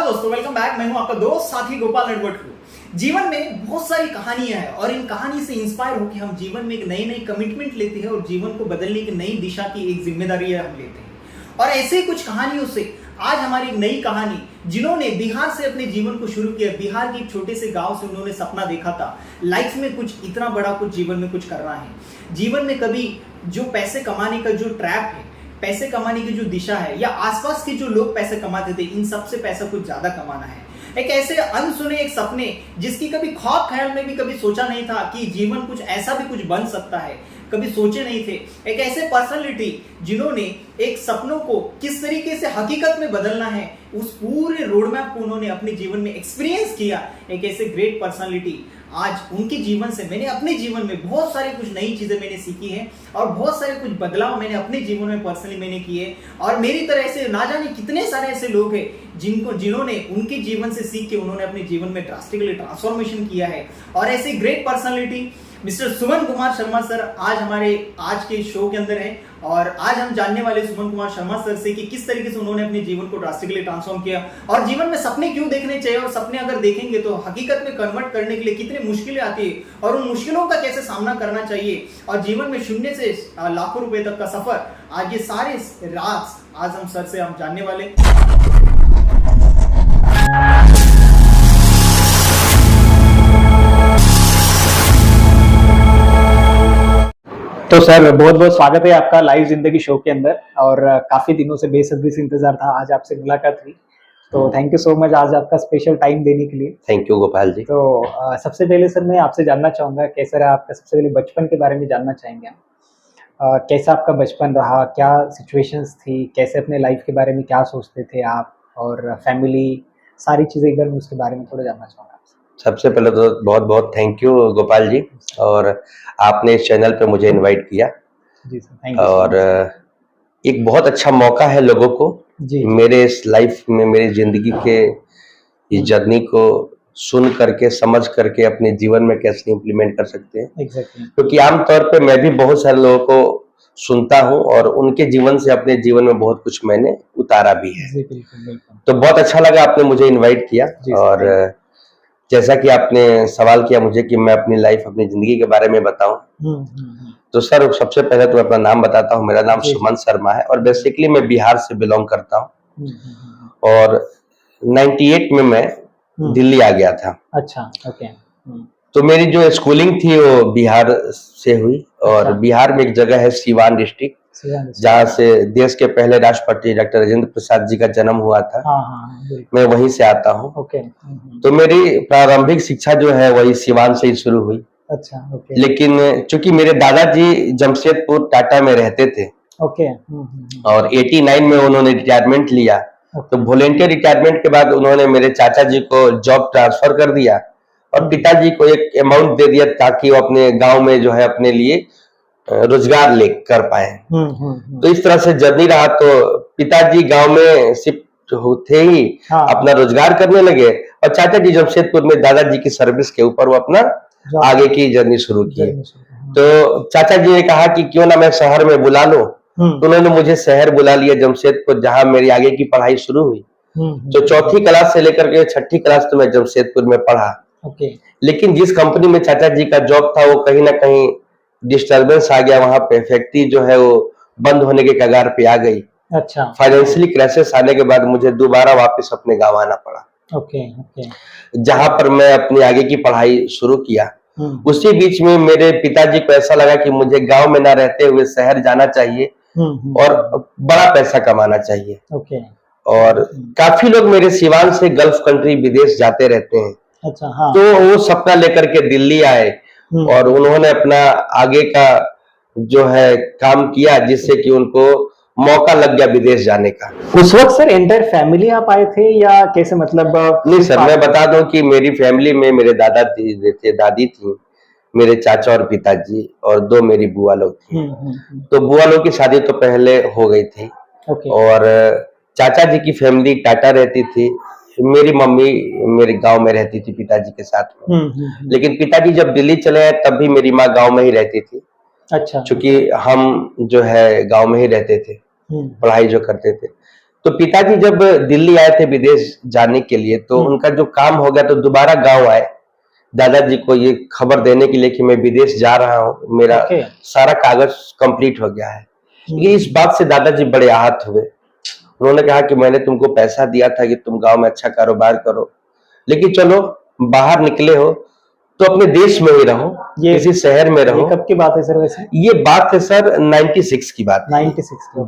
दोस्तों, welcome back. मैं हूं आपका दोस्त साथी गोपाल नटवट। जीवन में बहुत सारी कहानियां हैं और इन कहानी से इंस्पायर होकर हम जीवन में एक नई नई कमिटमेंट लेते हैं और जीवन को बदलने की नई दिशा की एक जिम्मेदारी हम लेते हैं। और ऐसे कुछ कहानियों से आज हमारी एक नई कहानी, जिन्होंने बिहार से अपने जीवन को शुरू किया। बिहार के एक छोटे से गांव से उन्होंने सपना देखा था लाइफ में कुछ इतना बड़ा, कुछ जीवन में कुछ करना है। जीवन में कभी जो पैसे कमाने का जो ट्रैप है, पैसे कमाने की जो दिशा है, या आसपास के जो लोग पैसे कमाते थे, इन सबसे पैसा कुछ ज्यादा कमाना है। एक ऐसे अनसुने एक सपने जिसकी कभी ख्वाब ख्याल में भी कभी सोचा नहीं था कि जीवन कुछ ऐसा भी कुछ बन सकता है, कभी सोचे नहीं थे। एक ऐसे पर्सनालिटी जिन्होंने एक सपनों को किस तरीके से हकीकत में बदलना है, उस पूरे रोड मैप को उन्होंने अपने जीवन में एक्सपीरियंस किया। एक ऐसे ग्रेट पर्सनालिटी, आज उनके जीवन से मैंने अपने जीवन में बहुत सारी कुछ नई चीजें मैंने सीखी हैं और बहुत सारे कुछ बदलाव मैंने अपने जीवन में पर्सनली मैंने किए। और मेरी तरह ऐसे ना जाने कितने सारे ऐसे लोग हैं जिन्होंने उनके जीवन से सीख के उन्होंने अपने जीवन में ड्रास्टिकली ट्रांसफॉर्मेशन किया है। और ऐसे great personality mister Suman Kumar Sharma sir आज हमारे आज के शो के अंदर हैं। और आज हम जानने वाले सुमन कुमार शर्मा सर से कि किस तरीके से उन्होंने अपने जीवन को ड्रास्टिकली ट्रांसफॉर्म किया और जीवन में सपने क्यों देखने चाहिए, और सपने अगर देखेंगे तो हकीकत में कन्वर्ट करने के लिए कितनी मुश्किलें आती है और उन मुश्किलों का कैसे सामना करना चाहिए, और जीवन में शून्य से लाखों रुपए तक का सफर। आज ये सारे राज आज हम सर से हम जानने वाले। तो सर, बहुत बहुत स्वागत है आपका लाइव जिंदगी शो के अंदर। और काफी दिनों से बेसब्री से इंतजार था, आज आपसे मुलाकात हुई, तो थैंक यू सो मच आज आपका स्पेशल टाइम देने के लिए। Thank you Gopal ji. तो सबसे पहले सर मैं आपसे जानना चाहूंगा, कैसा रहा आपका, सबसे पहले बचपन के बारे में जानना चाहेंगे हम। कैसा आपका बचपन रहा, क्या सिचुएशंस थी, कैसे अपने लाइफ के बारे में क्या सोचते थे आप, और फैमिली सारी चीजें एक बार मैं उसके बारे में थोड़ा जानना चाहूंगा। सबसे पहले तो बहुत बहुत थैंक यू गोपाल जी, और आपने इस चैनल पे मुझे इनवाइट किया। जी सर, थैंक यू। और एक बहुत अच्छा मौका है लोगों को जी मेरे इस लाइफ में, मेरी जिंदगी के इस जर्नी को सुन करके, समझ करके अपने जीवन में कैसे इम्प्लीमेंट कर सकते हैं। एग्जैक्टली। क्योंकि आमतौर पे मैं भी बहुत सारे लोगों को सुनता हूँ और उनके जीवन से अपने जीवन में बहुत कुछ मैंने उतारा भी है। जी बिल्कुल बिल्कुल। तो बहुत अच्छा लगा आपने मुझे इन्वाइट किया। और जैसा कि आपने सवाल किया मुझे कि मैं अपनी लाइफ, अपनी जिंदगी के बारे में बताऊं, तो सर सबसे पहले तो मैं अपना नाम बताता हूं। मेरा नाम सुमन शर्मा है और बेसिकली मैं बिहार से बिलोंग करता हूं। और 98 में मैं दिल्ली आ गया था। अच्छा, ओके। तो मेरी जो स्कूलिंग थी वो बिहार से हुई। और बिहार में एक जगह है सीवान डिस्ट्रिक्ट, जहाँ से देश के पहले राष्ट्रपति डॉक्टर राजेंद्र प्रसाद जी का जन्म हुआ था। मैं वहीं से आता हूँ। ओके। तो मेरी प्रारंभिक शिक्षा जो है वही सीवान से ही शुरू हुई। अच्छा, ओके। लेकिन चूंकि मेरे दादाजी जमशेदपुर टाटा में रहते थे, ओके। और 89 में उन्होंने रिटायरमेंट लिया, तो वॉलेंटियर रिटायरमेंट के बाद उन्होंने मेरे चाचा जी को जॉब ट्रांसफर कर दिया और पिताजी को एक अमाउंट दे दिया ताकि वो अपने गांव में जो है अपने लिए रोजगार ले कर पाए। तो इस तरह से जर्नी रहा। तो पिताजी गांव में शिफ्ट थे ही, अपना रोजगार करने लगे, और चाचा जी जमशेदपुर में दादाजी की सर्विस के ऊपर वो अपना आगे की जर्नी शुरू की। तो चाचा जी ने कहा कि क्यों ना मैं शहर में बुला लूं, तो उन्होंने मुझे शहर बुला लिया जमशेदपुर, जहां मेरी आगे की पढ़ाई शुरू हुई। तो चौथी क्लास से लेकर के छठी क्लास तो मैं जमशेदपुर में पढ़ा। लेकिन जिस कंपनी में चाचा जी का जॉब था वो कहीं ना कहीं डिस्टर्बेंस आ गया, वहां पे फैक्ट्री जो है वो बंद होने के कगार पे आ गई। अच्छा। फाइनेंशियली क्राइसिस आने के बाद मुझे दोबारा वापस अपने गांव आना पड़ा। ओके। जहां पर मैं अपनी आगे की पढ़ाई शुरू किया। उसी बीच में मेरे पिताजी को ऐसा लगा कि मुझे गांव में ना रहते हुए शहर जाना चाहिए और बड़ा पैसा कमाना चाहिए। ओके। और काफी लोग मेरे सिवान से गल्फ कंट्री, विदेश जाते रहते हैं। अच्छा, हाँ। तो वो सपना लेकर के दिल्ली आए और उन्होंने अपना आगे का जो है काम किया, जिससे कि उनको मौका लग गया विदेश जाने का। उस वक्त सर एंटायर फैमिली आप आए थे या कैसे, मतलब? नहीं सर, मैं बता दूं कि मेरी फैमिली में मेरे दादा थे, दादी थी, मेरे चाचा और पिताजी, और 2 मेरी बुआ लोग थी। तो बुआ लोग की शादी तो पहले हो गई थी। और चाचा जी की फैमिली टाटा रहती थी। मेरी मम्मी मेरे गांव में रहती थी पिताजी के साथ में। लेकिन पिताजी जब दिल्ली चले आए तब भी मेरी माँ गांव में ही रहती थी। अच्छा। चूंकि हम जो है गांव में ही रहते थे, पढ़ाई जो करते थे। तो पिताजी जब दिल्ली आए थे विदेश जाने के लिए, तो उनका जो काम हो गया तो दोबारा गांव आए दादाजी को ये खबर देने के लिए कि मैं विदेश जा रहा हूँ, मेरा ओके। सारा कागज कंप्लीट हो गया है। ये इस बात से दादाजी बड़े आहत हुए। उन्होंने कहा कि मैंने तुमको पैसा दिया था कि तुम गांव में अच्छा कारोबार करो, लेकिन चलो बाहर निकले हो तो अपने देश में ही रहो, किसी शहर में रहो। ये कब की बात है सर वैसे? ये बात है सर 96 की बात है।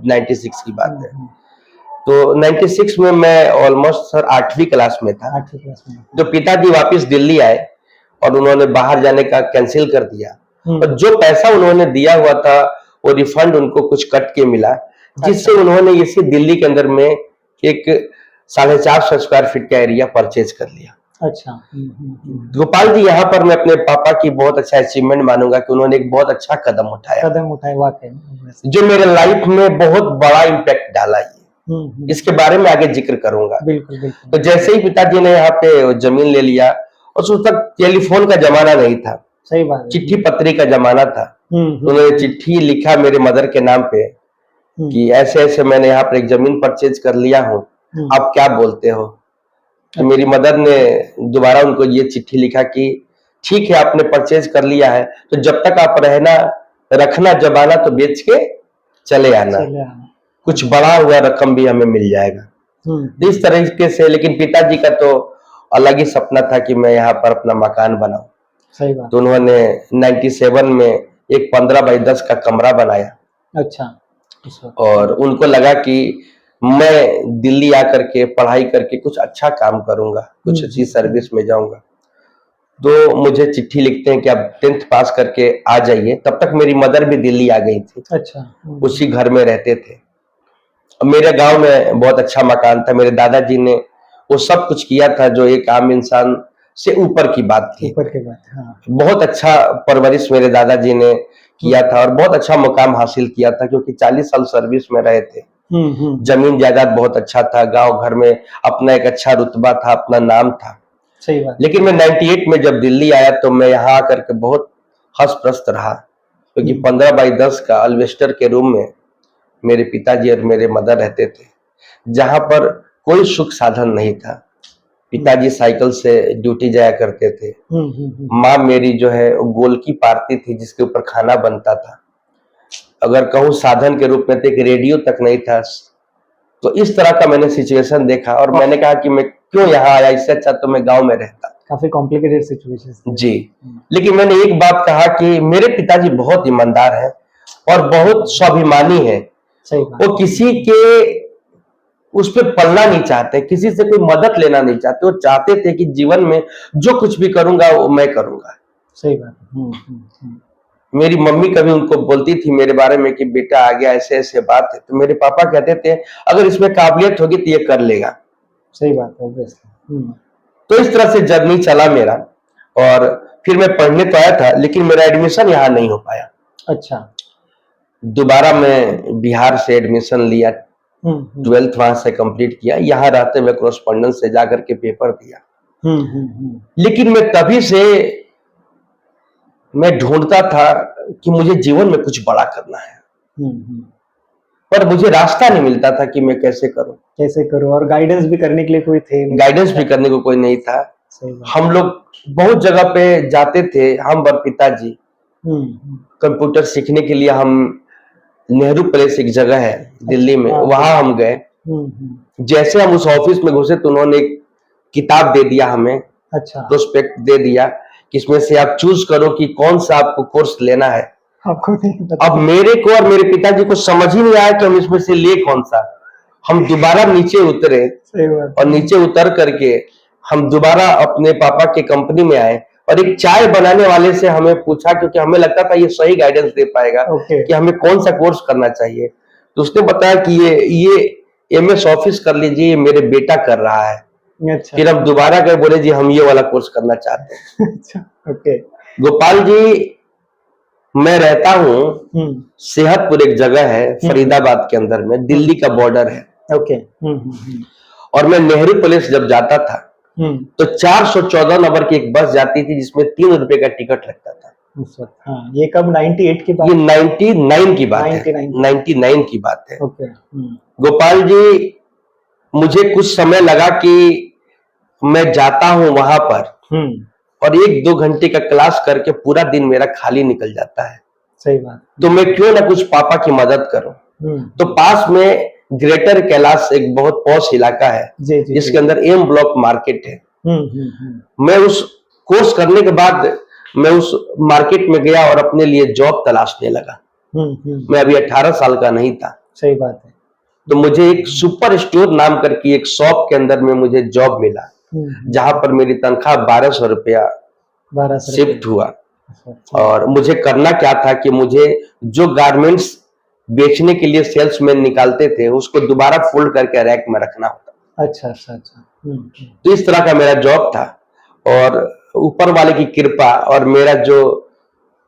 96 की बात है। तो 96 में मैं ऑलमोस्ट सर 8वीं क्लास में था। 8वीं क्लास में। तो पिताजी वापस दिल्ली आए और उन्होंने बाहर जाने का कैंसिल कर दिया, और जो पैसा उन्होंने दिया हुआ था वो रिफंड उनको कुछ कट के मिला, जिससे उन्होंने इसी दिल्ली के अंदर में एक 450 स्क्वायर फीट का एरिया परचेज कर लिया। अच्छा। गोपाल जी, यहाँ पर मैं अपने पापा की बहुत अच्छा अचीवमेंट मानूंगा कि उन्होंने एक बहुत अच्छा कदम उठाया वाकई, जो मेरे लाइफ में बहुत बड़ा इम्पैक्ट डाला। ये इसके बारे में आगे जिक्र करूंगा। बिल्कुल। तो जैसे ही पिताजी ने यहाँ पे जमीन ले लिया, और उस तक टेलीफोन का जमाना नहीं था, सही बात है, चिट्ठी पत्री का जमाना था। उन्होंने चिट्ठी लिखा मेरे मदर के नाम पे कि ऐसे ऐसे मैंने यहाँ पर एक जमीन परचेज कर लिया हूँ, आप क्या बोलते हो। तो मेरी मदर ने दोबारा उनको ये चिट्ठी लिखा कि ठीक है, आपने परचेज कर लिया है, तो जब तक आप रहना रखना, जब आना तो बेच के चले आना, कुछ बड़ा हुआ रकम भी हमें मिल जाएगा। इस तरीके से। लेकिन पिताजी का तो अलग ही सपना था कि मैं यहाँ पर अपना मकान बनाऊं। सही बात। तो उन्होंने 97 में एक 15 बाई 10 का कमरा बनाया। अच्छा। और उनको लगा कि मैं दिल्ली आकर के पढ़ाई करके कुछ अच्छा काम करूंगा, कुछ अच्छी सर्विस में जाऊंगा। तो मुझे चिट्ठी लिखते हैं कि आप 10th पास करके आ जाइए। तब तक मेरी मदर भी दिल्ली आ गई थी। अच्छा। उसी घर में रहते थे। मेरे गांव में बहुत अच्छा मकान था। मेरे दादाजी ने वो सब कुछ किया था जो एक आम इंसान से ऊपर की बात थी। हाँ। बहुत अच्छा परवरिश मेरे दादाजी ने किया था और बहुत अच्छा मुकाम हासिल किया था, क्योंकि 40 साल सर्विस में रहे थे। जमीन जायदाद बहुत अच्छा था, गांव घर में अपना एक अच्छा रुतबा था, अपना नाम था। सही बात। लेकिन मैं 98 में जब दिल्ली आया तो मैं यहाँ आकर के बहुत हस्त-प्रस्त रहा, क्योंकि 15 बाई 10 का अल्वेस्टर के रूम में मेरे पिताजी और मेरे मदर रहते थे, जहां पर कोई सुख साधन नहीं था। पिताजी साइकिल से ड्यूटी जाया करते थे। माँ मेरी जो है गोल की पारती थी जिसके ऊपर खाना बनता था। अगर कहूँ साधन के रूप में तो एक रेडियो तक नहीं था। तो इस तरह का मैंने सिचुएशन देखा और मैंने कहा कि मैं क्यों यहाँ आया, इससे अच्छा तो मैं गांव में रहता। काफी कॉम्प्लिकेटेड सिचुएशन जी। लेकिन मैंने एक बात कहा कि मेरे पिताजी बहुत ईमानदार हैं और बहुत स्वाभिमानी है। वो किसी के उस पर पलना नहीं चाहते, किसी से कोई मदद लेना नहीं चाहते। वो चाहते थे कि जीवन में जो कुछ भी करूंगा वो मैं करूंगा। सही बात। मेरी मम्मी कभी उनको बोलती थी मेरे बारे में कि बेटा आ गया, ऐसे ऐसे बात है, तो मेरे पापा कहते थे अगर इसमें काबिलियत होगी तो ये कर लेगा। सही बात है, ऑब्वियसली। तो इस तरह से जर्नी चला मेरा। और फिर मैं पढ़ने तो आया था, लेकिन मेरा एडमिशन यहाँ नहीं हो पाया। अच्छा। दोबारा मैं बिहार से एडमिशन लिया, 12th वहां से कंप्लीट किया। यहाँ रहते हुए कॉरेस्पॉन्डेंस से जाकर के पेपर दिया। लेकिन मैं तभी से मैं ढूंढता था कि मुझे जीवन में कुछ बड़ा करना है, पर मुझे रास्ता नहीं मिलता था कि मैं कैसे करूं। और गाइडेंस भी करने के लिए कोई थे नहीं। गाइडेंस भी करने को कोई नहीं था। हम लोग बहुत जगह पे जाते थे, हम और पिताजी। कंप्यूटर सीखने के लिए हम नेहरू प्लेस एक जगह है दिल्ली में, वहां हम गए। जैसे हम उस ऑफिस में घुसे तो उन्होंने एक किताब दे दिया हमें। अच्छा। प्रोस्पेक्ट दे दिया कि इसमें से आप चूज करो कि कौन सा आपको कोर्स लेना है। आपको नहीं पता। अब मेरे को और मेरे पिताजी को समझ ही नहीं आया कि हम इसमें से ले कौन सा। हम दोबारा नीचे उतरे और नीचे उतर करके हम दोबारा अपने पापा के कंपनी में आए और एक चाय बनाने वाले से हमें पूछा, क्योंकि हमें लगता था ये सही गाइडेंस दे पाएगा कि हमें कौन सा कोर्स करना चाहिए। तो उसने बताया कि ये MS ऑफिस कर लीजिए, ये मेरे बेटा कर रहा है। अच्छा। फिर हम दोबारा गए, बोले जी हम ये वाला कोर्स करना चाहते हैं। अच्छा। ओके। गोपाल जी, मैं रहता हूँ सेहतपुर, एक जगह है फरीदाबाद के अंदर में, दिल्ली का बॉर्डर है। ओके। और मैं नेहरू प्लेस जब जाता था तो 414 नंबर की एक बस जाती थी जिसमें 3 रुपए का टिकट लगता था। हाँ, ये कब 98 की बात? ये 99 की बात है। 99 की बात है। ओके। गोपाल जी, मुझे कुछ समय लगा कि मैं जाता हूं वहां पर और 1-2 घंटे का क्लास करके पूरा दिन मेरा खाली निकल जाता है। सही बात। तो मैं क्यों ना कुछ पापा की मदद करूं। तो पास में ग्रेटर कैलाश एक बहुत पॉश इलाका है जी जी जिसके अंदर एम ब्लॉक मार्केट है। हम्म। मैं उस कोर्स करने के बाद मैं उस मार्केट में गया और अपने लिए जॉब तलाशने लगा। मैं अभी 18 साल का नहीं था। सही बात है। तो मुझे एक सुपर स्टोर नाम करके एक शॉप के अंदर में मुझे जॉब मिला, जहां पर मेरी तनख्वाह 1200 रुपया 1200 शिफ्ट हुआ। अच्छा। और मुझे करना क्या था कि मुझे जो गारमेंट्स बेचने के लिए सेल्समैन निकालते थे उसको दोबारा फोल्ड करके रैक में रखना होता। अच्छा अच्छा अच्छा। तो इस तरह का मेरा जॉब था और ऊपर वाले की कृपा और मेरा जो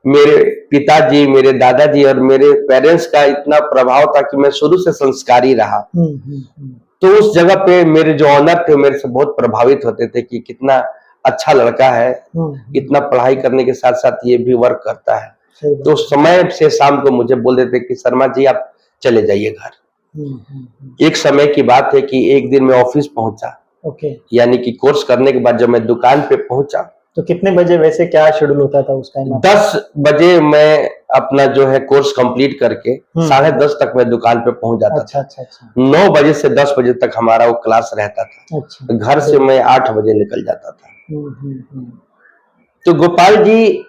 मेरे पिताजी, मेरे दादाजी और मेरे पेरेंट्स का इतना प्रभाव था कि मैं शुरू से संस्कारी रहा। तो उस जगह पे मेरे जो ऑनर थे मेरे से बहुत प्रभावित होते थे कि कितना अच्छा लड़का है, इतना पढ़ाई करने के साथ साथ ये भी वर्क करता है। तो समय से शाम को मुझे बोल देते कि शर्मा जी आप चले जाइए घर। एक समय की बात है कि एक दिन मैं ऑफिस पहुंचा, यानी कि कोर्स करने के बाद जब मैं दुकान पे पहुंचा तो कितने बजे वैसे क्या शेड्यूल होता था उस टाइम? 10 बजे मैं अपना जो है कोर्स कंप्लीट करके 10:30 तक मैं दुकान पे पहुंच जाता था। अच्छा। 9 बजे से 10 बजे तक हमारा वो क्लास रहता था। अच्छा। घर से मैं 8 बजे निकल जाता था। हम्म। तो गोपाल जी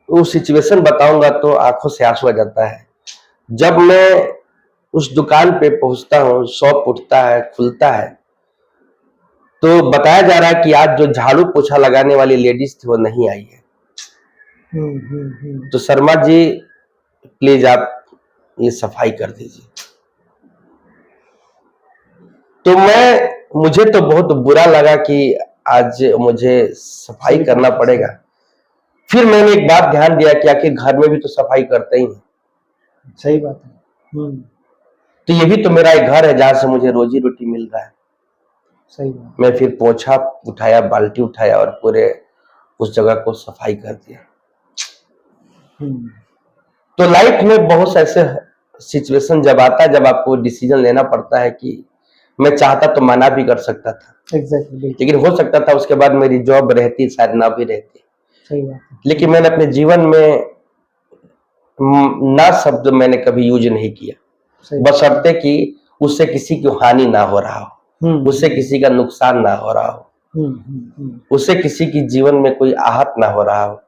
वो सिचुएशन बताऊंगा तो आंखों से आंसू आ जाता है। जब मैं उस दुकान पे पहुंचता हूँ, शॉप उठता है, खुलता है, तो बताया जा रहा है कि आज जो झाड़ू पोछा लगाने वाली लेडीज थी वो नहीं आई है। तो शर्मा जी प्लीज आप ये सफाई कर दीजिए। तो मुझे तो बहुत बुरा लगा कि आज मुझे सफाई करना पड़ेगा। फिर मैंने एक बात ध्यान दिया कि आखिर घर में भी तो सफाई करते ही हैं। सही बात है। तो ये भी तो मेरा एक घर है जहां से मुझे रोजी रोटी मिल रहा है। सही बात। मैं फिर पोछा उठाया, बाल्टी उठाया और पूरे उस जगह को सफाई कर दिया। तो लाइफ में बहुत ऐसे सिचुएशन जब आता है जब आपको डिसीजन लेना पड़ता है कि मैं चाहता तो मना भी कर सकता था। एग्जैक्टली। लेकिन हो सकता था उसके बाद मेरी जॉब रहती, शायद ना भी रहती। सही बात है। लेकिन मैंने अपने जीवन में ना शब्द मैंने कभी यूज नहीं किया, बशर्ते कि उससे किसी की हानि ना हो रहा हो, उससे किसी का नुकसान ना हो रहा हो, उससे किसी की जीवन में कोई आहत ना हो रहा हो,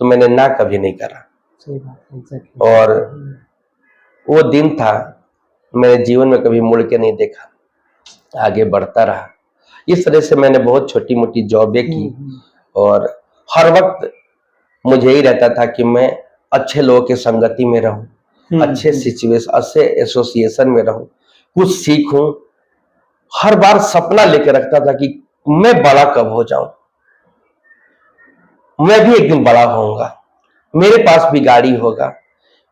तो मैंने ना कभी नहीं करा। सही बात, एग्जैक्टली। और वो दिन था, मेरे जीवन में कभी मुड़ के नहीं देखा, आगे बढ़ता रहा। इस तरह से मैंने बहुत छोटी मोटी जॉबें की और हर वक्त मुझे ही रहता था कि मैं अच्छे लोगों के संगति में रहूं, अच्छे सिचुएशन, अच्छे एसोसिएशन में रहूं, कुछ सीखूं। हर बार सपना लेकर रखता था कि मैं बड़ा कब हो जाऊं, मैं भी एक दिन बड़ा होऊंगा, मेरे पास भी गाड़ी होगा,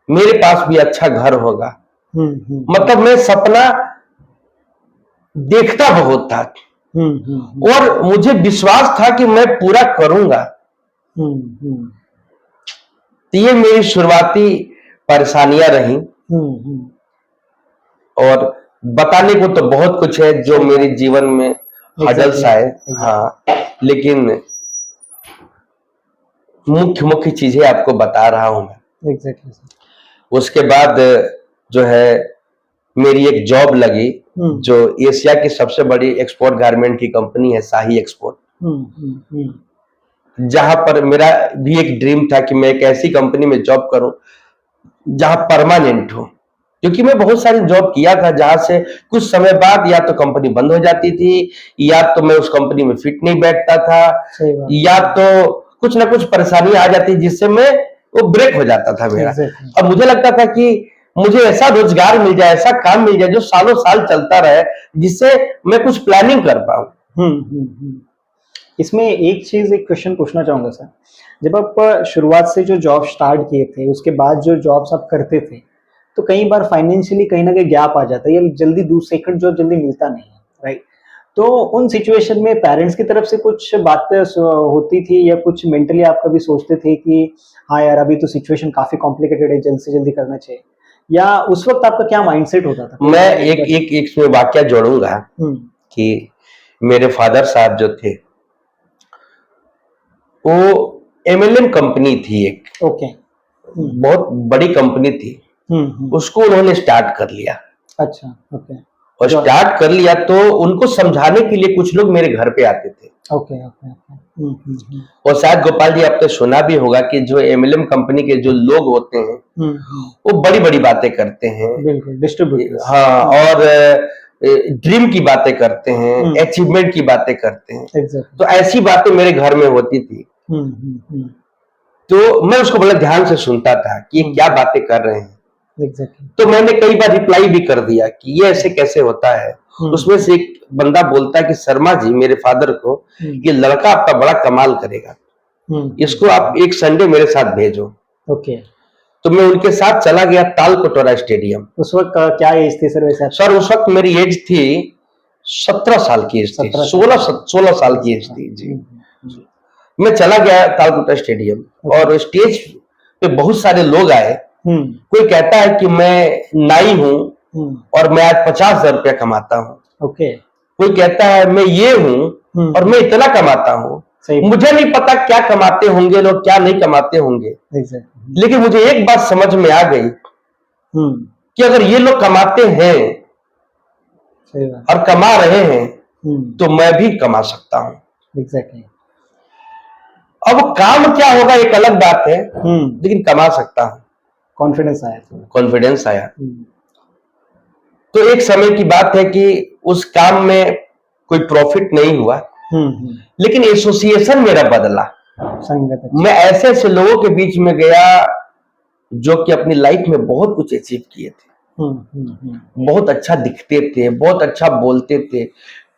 मेरे पास भी अच्छा घर होगा। मतलब मैं सपना देखता बहुत था और मुझे विश्वास था कि मैं पूरा करूंगा। तो ये मेरी शुरुआती परेशानियां रही और बताने को तो बहुत कुछ है जो मेरे जीवन में हडल्स आए। हाँ, लेकिन मुख्य चीजें आपको बता रहा हूं मैं। एग्जैक्टली। उसके बाद जो है मेरी एक जॉब लगी जो एशिया की सबसे बड़ी एक्सपोर्ट गारमेंट की कंपनी है, शाही एक्सपोर्ट, जहां पर मेरा भी एक ड्रीम था कि मैं एक ऐसी कंपनी में जॉब करूं जहां परमानेंट हो। क्योंकि मैं बहुत सारी जॉब किया था जहां से कुछ समय बाद या तो कंपनी बंद हो जाती थी, या तो मैं उस कंपनी में फिट नहीं बैठता था, या तो कुछ ना कुछ परेशानी आ जाती जिससे मैं वो ब्रेक हो जाता था मेरा। और मुझे लगता था कि मुझे ऐसा रोजगार मिल जाए, ऐसा काम मिल जाए जो सालों साल चलता रहे, जिससे मैं कुछ प्लानिंग कर पाऊं। इसमें एक क्वेश्चन पूछना चाहूंगा सर। जब आप शुरुआत से जो जॉब स्टार्ट किए थे, उसके बाद जो जॉब्स आप करते थे, तो कई बार फाइनेंशियली कहीं ना कहीं गैप आ जाता है, या जल्दी सेकंड जॉब जल्दी मिलता नहीं है, राइट? तो उन सिचुएशन में पेरेंट्स की तरफ से कुछ बातें होती थी, या कुछ मेंटली आप कभी सोचते थे कि हाँ यार अभी तो सिचुएशन काफी कॉम्प्लिकेटेड है, जल्द से जल्दी करना चाहिए, या उस वक्त आपका क्या माइंडसेट होता था? मैं एक इसमें वाक्य जोड़ूंगा कि मेरे फादर साहब जो थे वो एमएलएम कंपनी थी, एक ओके। बहुत बड़ी कंपनी थी, उसको उन्होंने स्टार्ट कर लिया। अच्छा, ओके। और स्टार्ट कर लिया तो उनको समझाने के लिए कुछ लोग मेरे घर पे आते थे। Okay, okay, okay. और शायद गोपाल जी आपने सुना भी होगा कि जो एमएलएम कंपनी के जो लोग होते हैं वो बड़ी बड़ी बातें करते हैं। बिल्कुल, डिस्ट्रीब्यूटर्स। हाँ, और ड्रीम की बातें करते हैं, अचीवमेंट की बातें करते हैं। एग्जैक्टली। तो ऐसी बातें मेरे घर में होती थी, तो मैं उसको बड़ा ध्यान से सुनता था कि ये क्या बातें कर रहे हैं। एग्जैक्टली। तो मैंने कई बार रिप्लाई भी कर दिया कि ये ऐसे कैसे होता है। उसमें से एक बंदा बोलता है कि शर्मा जी, मेरे फादर को, ये लड़का आपका बड़ा कमाल करेगा, इसको आप एक संडे मेरे साथ भेजो। ओके। तो मैं उनके साथ चला गया तालकटोरा स्टेडियम। उस वक्त क्या एज थी सर वैसे? सर उस वक्त मेरी एज थी 17 साल की एज थी, 16 साल की एज थी जी। मैं चला गया तालकटोरा स्टेडियम और स्टेज पे बहुत सारे लोग आए। कोई कहता है कि मैं नाई हूं और मैं आज 50,000 रुपया कमाता हूं। ओके। कोई कहता है मैं ये हूं और मैं इतना कमाता हूं। मुझे नहीं पता क्या कमाते होंगे लोग, क्या नहीं कमाते होंगे। लेकिन मुझे एक बात समझ में आ गई कि अगर ये लोग कमाते हैं और कमा रहे हैं तो मैं भी कमा सकता हूं। एग्जैक्टली। अब काम क्या होगा एक अलग बात है, लेकिन कमा सकता हूं। कॉन्फिडेंस आया। कॉन्फिडेंस आया। तो एक समय की बात है कि उस काम में कोई प्रॉफिट नहीं हुआ, लेकिन एसोसिएशन मेरा बदला। संगत। मैं ऐसे ऐसे लोगों के बीच में गया जो कि अपनी लाइफ में बहुत कुछ अचीव किए थे, बहुत अच्छा दिखते थे, बहुत अच्छा बोलते थे।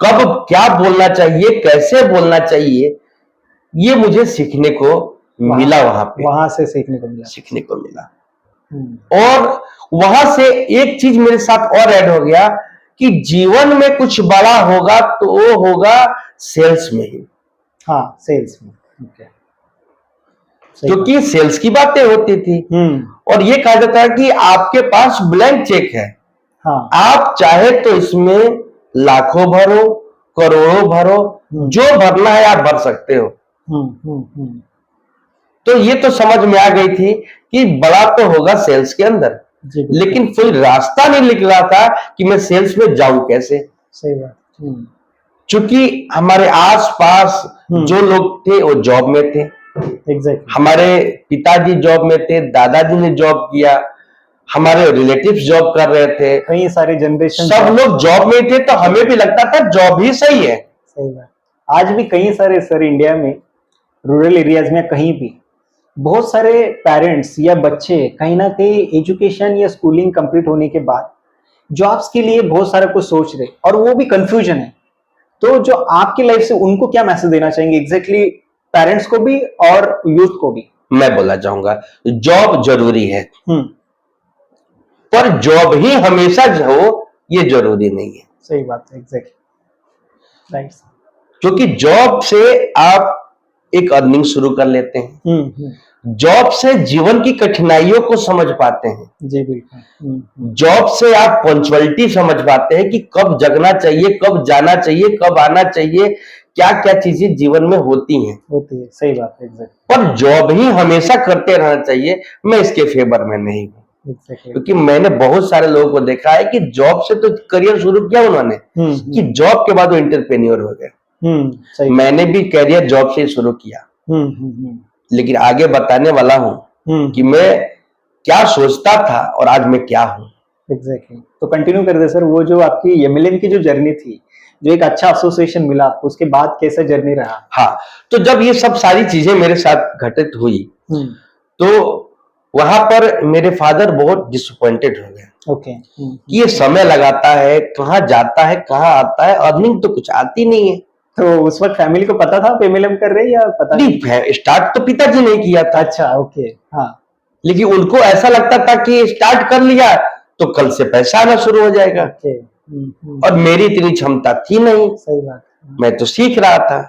कब क्या बोलना चाहिए, कैसे बोलना चाहिए, ये मुझे सीखने को मिला। वहां से सीखने को मिला। और वहां से एक चीज मेरे साथ और ऐड हो गया कि जीवन में कुछ बड़ा होगा तो वो होगा सेल्स में ही। हाँ, सेल्स में। ओके। क्योंकि सेल्स की बातें होती थी और ये कहा जाता है कि आपके पास ब्लैंक चेक है। हाँ। आप चाहे तो इसमें लाखों भरो, करोड़ों भरो, जो भरना है आप भर सकते हो। तो ये तो समझ में आ गई थी कि बड़ा तो होगा सेल्स के अंदर, लेकिन कोई रास्ता नहीं निकल रहा था कि मैं सेल्स में जाऊं कैसे। सही बात। चूंकि हमारे आसपास जो लोग थे वो जॉब में थे। एग्जैक्टली। हमारे पिताजी जॉब में थे, दादाजी ने जॉब किया, हमारे रिलेटिव्स जॉब कर रहे थे, कई सारे जनरेशन सब लोग जॉब में थे। तो हमें भी लगता था जॉब ही सही है। सही बात। आज भी कई सारे सर इंडिया में रूरल एरियाज में कहीं भी बहुत सारे पेरेंट्स या बच्चे कहीं ना कहीं एजुकेशन या स्कूलिंग कंप्लीट होने के बाद जॉब्स के लिए बहुत सारा कुछ सोच रहे और वो भी कंफ्यूजन है। तो जो आपकी लाइफ से उनको क्या मैसेज देना चाहेंगे एग्जैक्टली, पेरेंट्स को भी और यूथ को भी? मैं बोलना चाहूंगा जॉब जरूरी है, पर जॉब ही हमेशा हो ये जरूरी नहीं है। सही बात है। एग्जैक्टली। राइट। क्योंकि जॉब से आप एक अर्निंग शुरू कर लेते हैं, जॉब से जीवन की कठिनाइयों को समझ पाते हैं। जी बिल्कुल। जॉब से आप पंक्चुअलिटी समझ पाते हैं कि कब जगना चाहिए, कब जाना चाहिए, कब आना चाहिए, क्या क्या चीजें जीवन में होती हैं। सही बात है। एग्जैक्ट। पर जॉब ही हमेशा करते रहना चाहिए, मैं इसके फेवर में नहीं हूँ। क्योंकि मैंने बहुत सारे लोगों को देखा है कि जॉब से तो करियर शुरू किया उन्होंने, कि जॉब के बाद वो एंटरप्रेन्योर हो गए। मैंने भी करियर जॉब से शुरू किया, लेकिन आगे बताने वाला हूं कि मैं क्या सोचता था और आज मैं क्या हूं। एग्जैक्टली। तो कंटिन्यू कर दे सर, वो जो आपकी एमएलएम की जो जर्नी थी, जो एक अच्छा एसोसिएशन मिला आपको, उसके बाद कैसा जर्नी रहा? हाँ, तो जब ये सब सारी चीजें मेरे साथ घटित हुई तो वहां पर मेरे फादर बहुत डिसअपॉइंटेड हो गए। ओके। कि ये समय लगाता है, कहाँ जाता है, कहाँ आता है, अर्निंग तो कुछ आती नहीं है। तो उस वक्त फैमिली को पता था आप एमएलएम कर रहे हैं या पता नहीं? स्टार्ट तो पिताजी ने किया था। अच्छा, ओके। हाँ। लेकिन उनको ऐसा लगता था कि स्टार्ट कर लिया तो कल से पैसा आना शुरू हो जाएगा। और मेरी इतनी क्षमता थी नहीं। सही बात। मैं तो सीख रहा था।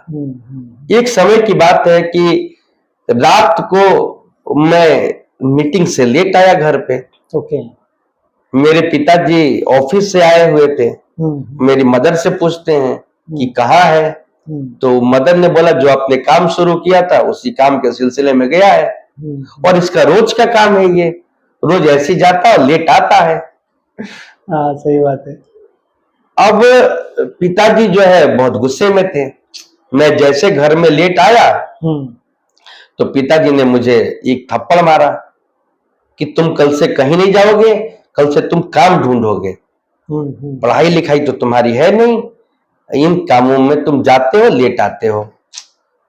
एक समय की बात है कि रात को मैं मीटिंग से लेट आया घर पे। ओके। मेरे पिताजी ऑफिस से आए हुए थे। मेरी मदर से पूछते हैं कि कहाँ है, तो मदर ने बोला जो आपने काम शुरू किया था उसी काम के सिलसिले में गया है, और इसका रोज का काम है, ये रोज ऐसे जाता और लेट आता है। हाँ सही बात है। अब पिताजी जो है बहुत गुस्से में थे। मैं जैसे घर में लेट आया तो पिताजी ने मुझे एक थप्पड़ मारा कि तुम कल से कहीं नहीं जाओगे, कल से तुम काम ढूंढोगे, पढ़ाई लिखाई तो तुम्हारी है नहीं, इन कामों में तुम जाते हो, लेट आते हो।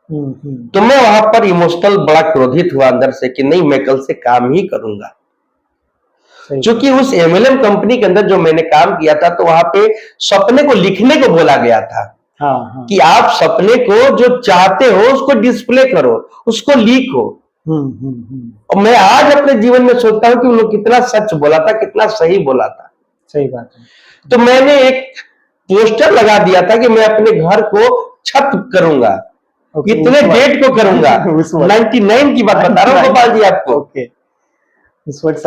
तो मैं वहां पर इमोशनल बड़ा क्रोधित हुआ अंदर से कि नहीं, मैं कल से काम ही करूंगा। क्योंकि उस एमएलएम कंपनी के अंदर जो मैंने काम किया था तो वहां पे सपने को लिखने को बोला गया था। हाँ। कि आप सपने को जो चाहते हो उसको डिस्प्ले करो, उसको लिखो। और मैं आज अपने जीवन में सोचता हूं कि वो लोग कितना सच बोला था, कितना सही बोला था। सही बात है। तो मैंने एक पोस्टर लगा दिया था कि मैं अपने घर को छत करूंगा, इतने डेट को करूंगा। 99 की बात बता रहा हूँ गोपाल जी आपको।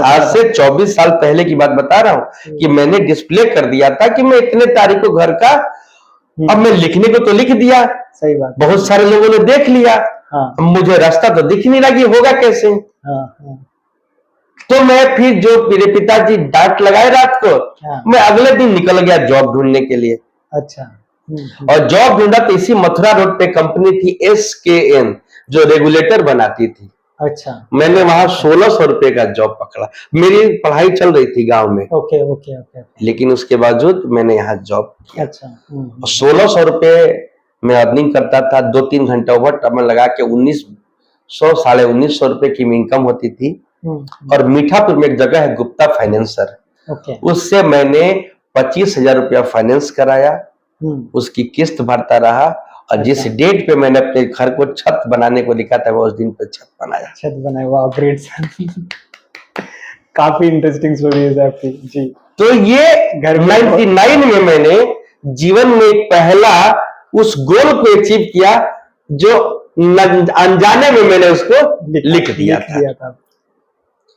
आज से 24 साल पहले की बात बता रहा हूँ कि मैंने डिस्प्ले कर दिया था कि मैं इतने तारीख को घर का, अब मैं लिखने को तो लिख दिया, सही बात, बहुत सारे लोगों ने देख लिया। हाँ, मुझे रास्ता तो दिख नहीं रहा कि होगा कैसे। हाँ, तो मैं फिर जो मेरे पिताजी डांट लगाए रात को, हाँ, मैं अगले दिन निकल गया जॉब ढूंढने के लिए। अच्छा। और जॉब ढूंढा तो इसी मथुरा रोड पे कंपनी थी SKN जो रेगुलेटर बनाती थी। अच्छा। मैंने वहां 1600 रुपए का जॉब पकड़ा। मेरी पढ़ाई चल रही थी गांव में। ओके। लेकिन उसके बावजूद मैंने यहाँ जॉब किया। अच्छा। 1600 रुपए मैं अर्निंग करता था। 2-3 घंटा ओवर टाइम लगा के 1900 साढ़े 1900 रुपए की इनकम होती थी। और मीठापुर में एक जगह है गुप्ता फाइनेंसर, उससे मैंने 25,000 रुपया फाइनेंस कराया, उसकी किस्त भरता रहा। और जिस डेट पे मैंने अपने घर को छत बनाने को लिखा था मैं उस दिन पे छत बनाया। वाह, ग्रेट सर। काफी इंटरेस्टिंग स्टोरी है आपकी जी। तो ये 99 में मैंने जीवन में पहला उस गोल को अचीव किया जो अनजाने में मैंने उसको लिख दिया था।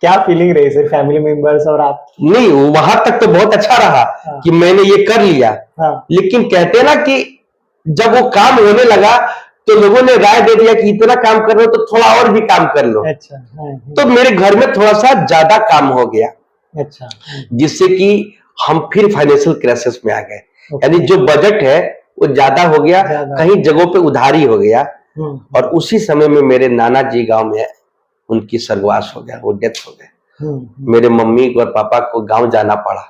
क्या फीलिंग रही सर, फैमिली मेंबर्स और आप? नहीं, वहां तक तो बहुत अच्छा रहा। हाँ। कि मैंने ये कर लिया। हाँ। लेकिन कहते ना कि जब वो काम होने लगा तो लोगों ने राय दे दिया कि इतना काम कर रहे हो तो थोड़ा और भी काम कर लो। अच्छा। तो मेरे घर में थोड़ा सा ज्यादा काम हो गया। अच्छा। जिससे कि हम फिर फाइनेंशियल क्राइसिस में आ गए। यानी जो बजट है वो ज्यादा हो गया, कहीं जगहों पे उधारी हो गया। और उसी समय में मेरे नाना जी गांव में उनकी स्वर्गवास हो गया, वो डेथ हो गए। मेरे मम्मी और पापा को गांव जाना पड़ा,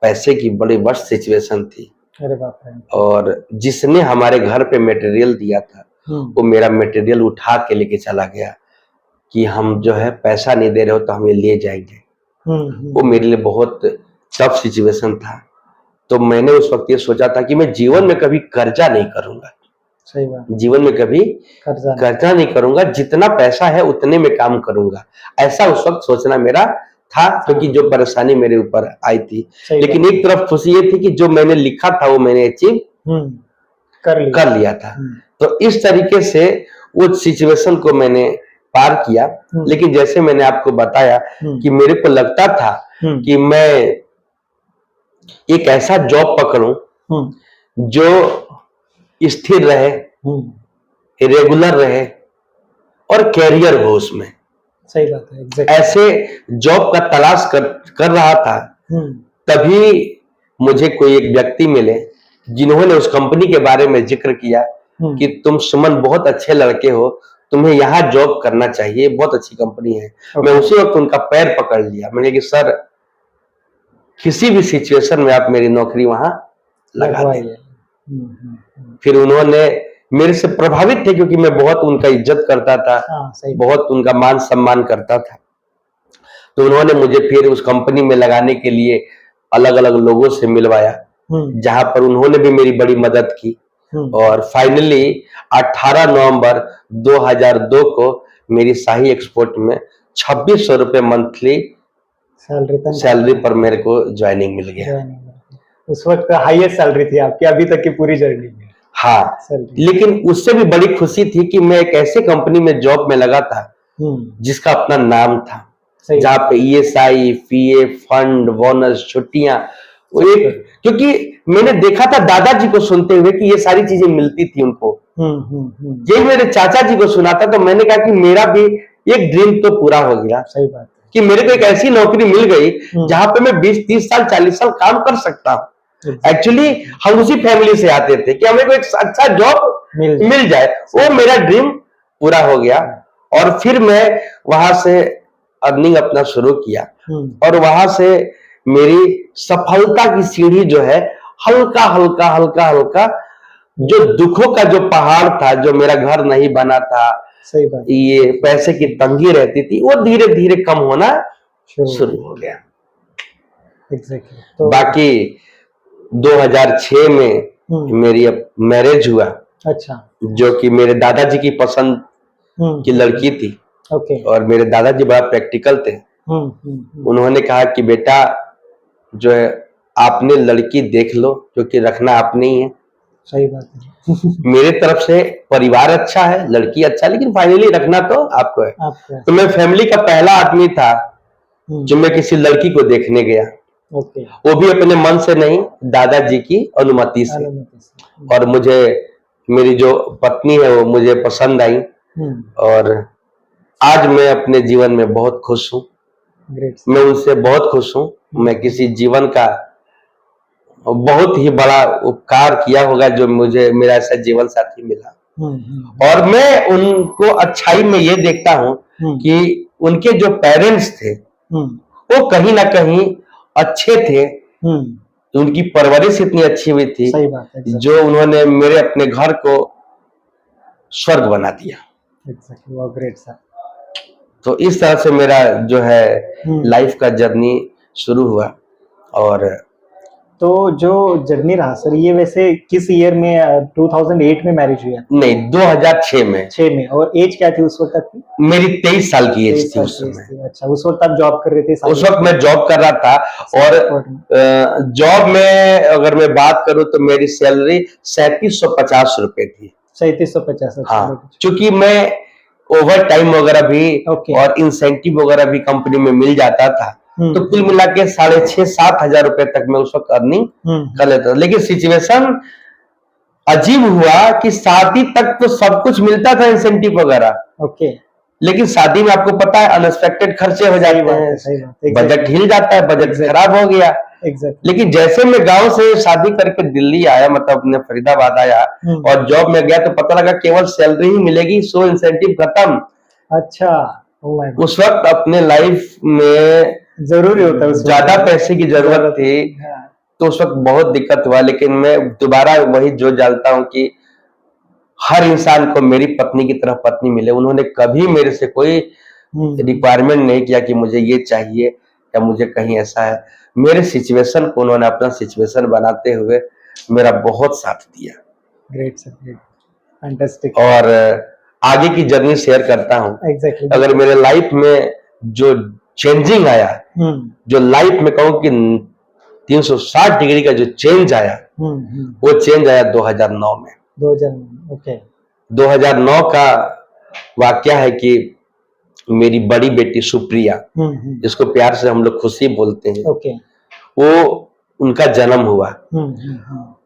पैसे की बड़ी वर्स्ट सिचुएशन थी। अरे बाप रे। और जिसने हमारे घर पे मटेरियल दिया था वो मेरा मटेरियल उठा के लेके चला गया कि हम जो है पैसा नहीं दे रहे हो तो हम ये ले जाएंगे। वो मेरे लिए बहुत टफ सिचुएशन था। तो मैंने उस वक्त ये सोचा था कि मैं जीवन में कभी कर्जा नहीं करूंगा। सही बात। जीवन में कभी कर्जा नहीं करूंगा, जितना पैसा है उतने में काम करूंगा, ऐसा उस वक्त सोचना मेरा था। क्योंकि जो परेशानी मेरे ऊपर आई थी, लेकिन एक तरफ खुशी ये थी कि जो मैंने लिखा था वो मैंने अचीव कर लिया था। तो इस तरीके से वो सिचुएशन को मैंने पार किया। लेकिन जैसे मैंने आपको बताया कि मेरे को लगता था कि मैं एक ऐसा जॉब पकड़ूं जो स्थिर रहे, रेगुलर रहे और कैरियर हो उसमें। सही बात है, exactly. ऐसे जॉब का तलाश कर रहा था। तभी मुझे कोई एक व्यक्ति मिले जिन्होंने उस कंपनी के बारे में जिक्र किया कि तुम सुमन बहुत अच्छे लड़के हो, तुम्हें यहाँ जॉब करना चाहिए, बहुत अच्छी कंपनी है। मैं उसी वक्त उनका पैर पकड़ लिया। मैंने कि सर किसी भी सिचुएशन में आप मेरी नौकरी वहां लगा दें। फिर उन्होंने मेरे से प्रभावित थे क्योंकि मैं बहुत उनका इज्जत करता था। बहुत उनका मान सम्मान करता था। तो उन्होंने मुझे फिर उस कंपनी में लगाने के लिए अलग अलग लोगों से मिलवाया, जहां पर उन्होंने भी मेरी बड़ी मदद की। और फाइनली 18 नवंबर 2002 को मेरी शाही एक्सपोर्ट में 2600 रुपए मंथली सैलरी पर मेरे को ज्वाइनिंग मिल गया। उस वक्त हाईएस्ट सैलरी थी आपकी अभी तक की पूरी जर्नी में। हाँ, लेकिन उससे भी बड़ी खुशी थी कि मैं एक ऐसे कंपनी में जॉब में लगा था जिसका अपना नाम था, जहाँ पे ESI, PF, फंड, बोनस, छुट्टियां, वो एक क्योंकि मैंने देखा था दादाजी को सुनते हुए कि ये सारी चीजें मिलती थी उनको, ये मेरे चाचा जी को सुना था, तो मैंने कहा कि मेरा भी एक ड्रीम तो पूरा हो गया। सही बात है। कि मेरे को एक ऐसी नौकरी मिल गई जहां पे मैं 20, 30 साल, 40 साल काम कर सकता हूँ। एक्चुअली हम उसी फैमिली से आते थे कि हमें कोई एक अच्छा जॉब मिल जाए, वो मेरा ड्रीम पूरा हो गया। और फिर मैं वहां से अर्निंग अपना शुरू किया और वहां से मेरी सफलता की सीढ़ी जो है हल्का हल्का हल्का हल्का, जो दुखों का जो पहाड़ था, जो मेरा घर नहीं बना था, सही बात, ये पैसे की तंगी रहती थी, वो धीरे धीरे कम होना शुरू हो गया। एग्जैक्टली। तो बाकी 2006 में मेरी अब मैरिज हुआ। अच्छा। जो कि मेरे दादाजी की पसंद की लड़की थी। ओके। और मेरे दादाजी बड़ा प्रैक्टिकल थे। उन्होंने कहा कि बेटा जो है आपने लड़की देख लो, क्योंकि रखना आपने ही है। सही बात है। मेरे तरफ से परिवार अच्छा है, लड़की अच्छा है, लेकिन फाइनली रखना तो आपको है। तो मैं फैमिली का पहला आदमी था जो मैं किसी लड़की को देखने गया। ओके। वो भी अपने मन से नहीं, दादाजी की अनुमति से। और मुझे मेरी जो पत्नी है वो मुझे पसंद आई और आज मैं अपने जीवन में बहुत खुश हूँ। मैं उनसे बहुत खुश हूँ। मैं किसी जीवन का बहुत ही बड़ा उपकार किया होगा जो मुझे मेरा ऐसा जीवन साथी मिला। और मैं उनको अच्छाई में ये देखता हूँ कि उनके जो पेरेंट्स थे वो कहीं ना कहीं अच्छे थे। उनकी परवरिश इतनी अच्छी हुई थी जो उन्होंने मेरे अपने घर को स्वर्ग बना दिया। Great sir. तो इस तरह से मेरा जो है लाइफ का जर्नी शुरू हुआ। और तो जो जर्नी रहा सर, ये वैसे किस ईयर में 2008 में मैरिज हुआ? नहीं, 2006 में। 6 में। और एज क्या थी उस वक्त आपकी? मेरी 23 साल की एज थी उस समय। अच्छा, उस वक्त आप जॉब कर रहे थे? उस वक्त मैं जॉब कर रहा था। और जॉब में अगर मैं बात करूं तो मेरी सैलरी 3750 रुपए थी। 3750। हाँ, क्योंकि मैं ओवर टाइम वगैरह भी और इंसेंटिव वगैरह भी कंपनी में मिल जाता था। तो कुल मिला के 6,500-7 हजार रुपए तक मैं उस वक्त अर्निंग कर लेता था। लेकिन सिचुएशन अजीब हुआ कि शादी तक तो सब कुछ मिलता था, इंसेंटिव वगैरह। ओके। लेकिन शादी में आपको पता है अनएक्सपेक्टेड खर्चे हो जाते हैं, बजट हिल जाता है, बजट खराब हो गया। लेकिन जैसे मैं गांव से शादी करके दिल्ली आया, मतलब अपने फरीदाबाद आया और जॉब में गया, तो पता लगा केवल सैलरी ही मिलेगी, सो इंसेंटिव खत्म। अच्छा। उस वक्त अपने लाइफ में जरूरी होता है, ज्यादा पैसे की जरूरत थी। तो उस वक्त बहुत दिक्कत हुआ। लेकिन मैं दोबारा वही जो जानता हूँ कि हर इंसान को मेरी पत्नी की तरह पत्नी मिले। उन्होंने कभी मेरे से कोई रिक्वायरमेंट नहीं किया कि मुझे ये चाहिए या मुझे कहीं ऐसा है। मेरे सिचुएशन को उन्होंने अपना सिचुएशन बनाते हुए मेरा बहुत साथ दिया। Great sir, great, fantastic. और आगे की जर्नी शेयर करता हूँ। अगर मेरे लाइफ में जो चेंजिंग आया, जो लाइफ में कहूँ कि 360 डिग्री का जो चेंज आया, वो चेंज आया 2009 में। 2009। ओके। 2009 का वाकया है कि मेरी बड़ी बेटी सुप्रिया, जिसको प्यार से हम लोग खुशी बोलते हैं, वो उनका जन्म हुआ।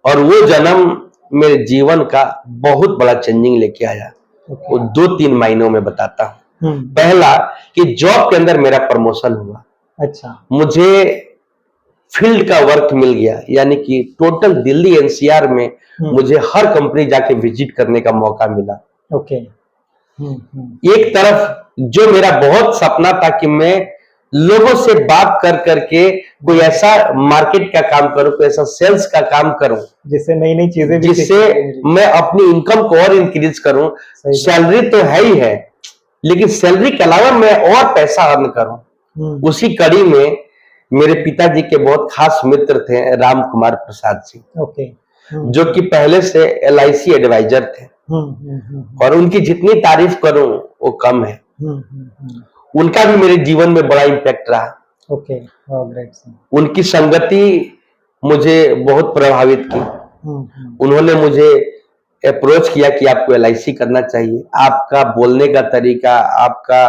और वो जन्म मेरे जीवन का बहुत बड़ा चेंजिंग लेके आया। वो 2-3 महीनों में बताता हूँ। पहला कि जॉब के अंदर मेरा प्रमोशन हुआ। अच्छा। मुझे फील्ड का वर्क मिल गया, यानी कि टोटल दिल्ली एनसीआर में मुझे हर कंपनी जाके विजिट करने का मौका मिला। ओके। एक तरफ जो मेरा बहुत सपना था कि मैं लोगों से बात कर करके कोई ऐसा मार्केट का काम करूं, कोई ऐसा सेल्स का काम करूं जिससे नई नई चीजें, जिससे मैं अपनी इनकम को और इंक्रीज करूं। सैलरी तो है ही है, लेकिन सैलरी के अलावा मैं और पैसा अर्न करूं। उसी कड़ी में मेरे पिताजी के बहुत खास मित्र थे, राम कुमार प्रसाद जी। ओके। जो कि पहले से LIC एडवाइजर थे। और उनकी जितनी तारीफ करूं वो कम है। उनका भी मेरे जीवन में बड़ा इम्पैक्ट रहा। ओके। उनकी संगति मुझे बहुत प्रभावित की। उन्होंने मुझे अप्रोच किया कि आपको LIC करना चाहिए। आपका बोलने का तरीका, आपका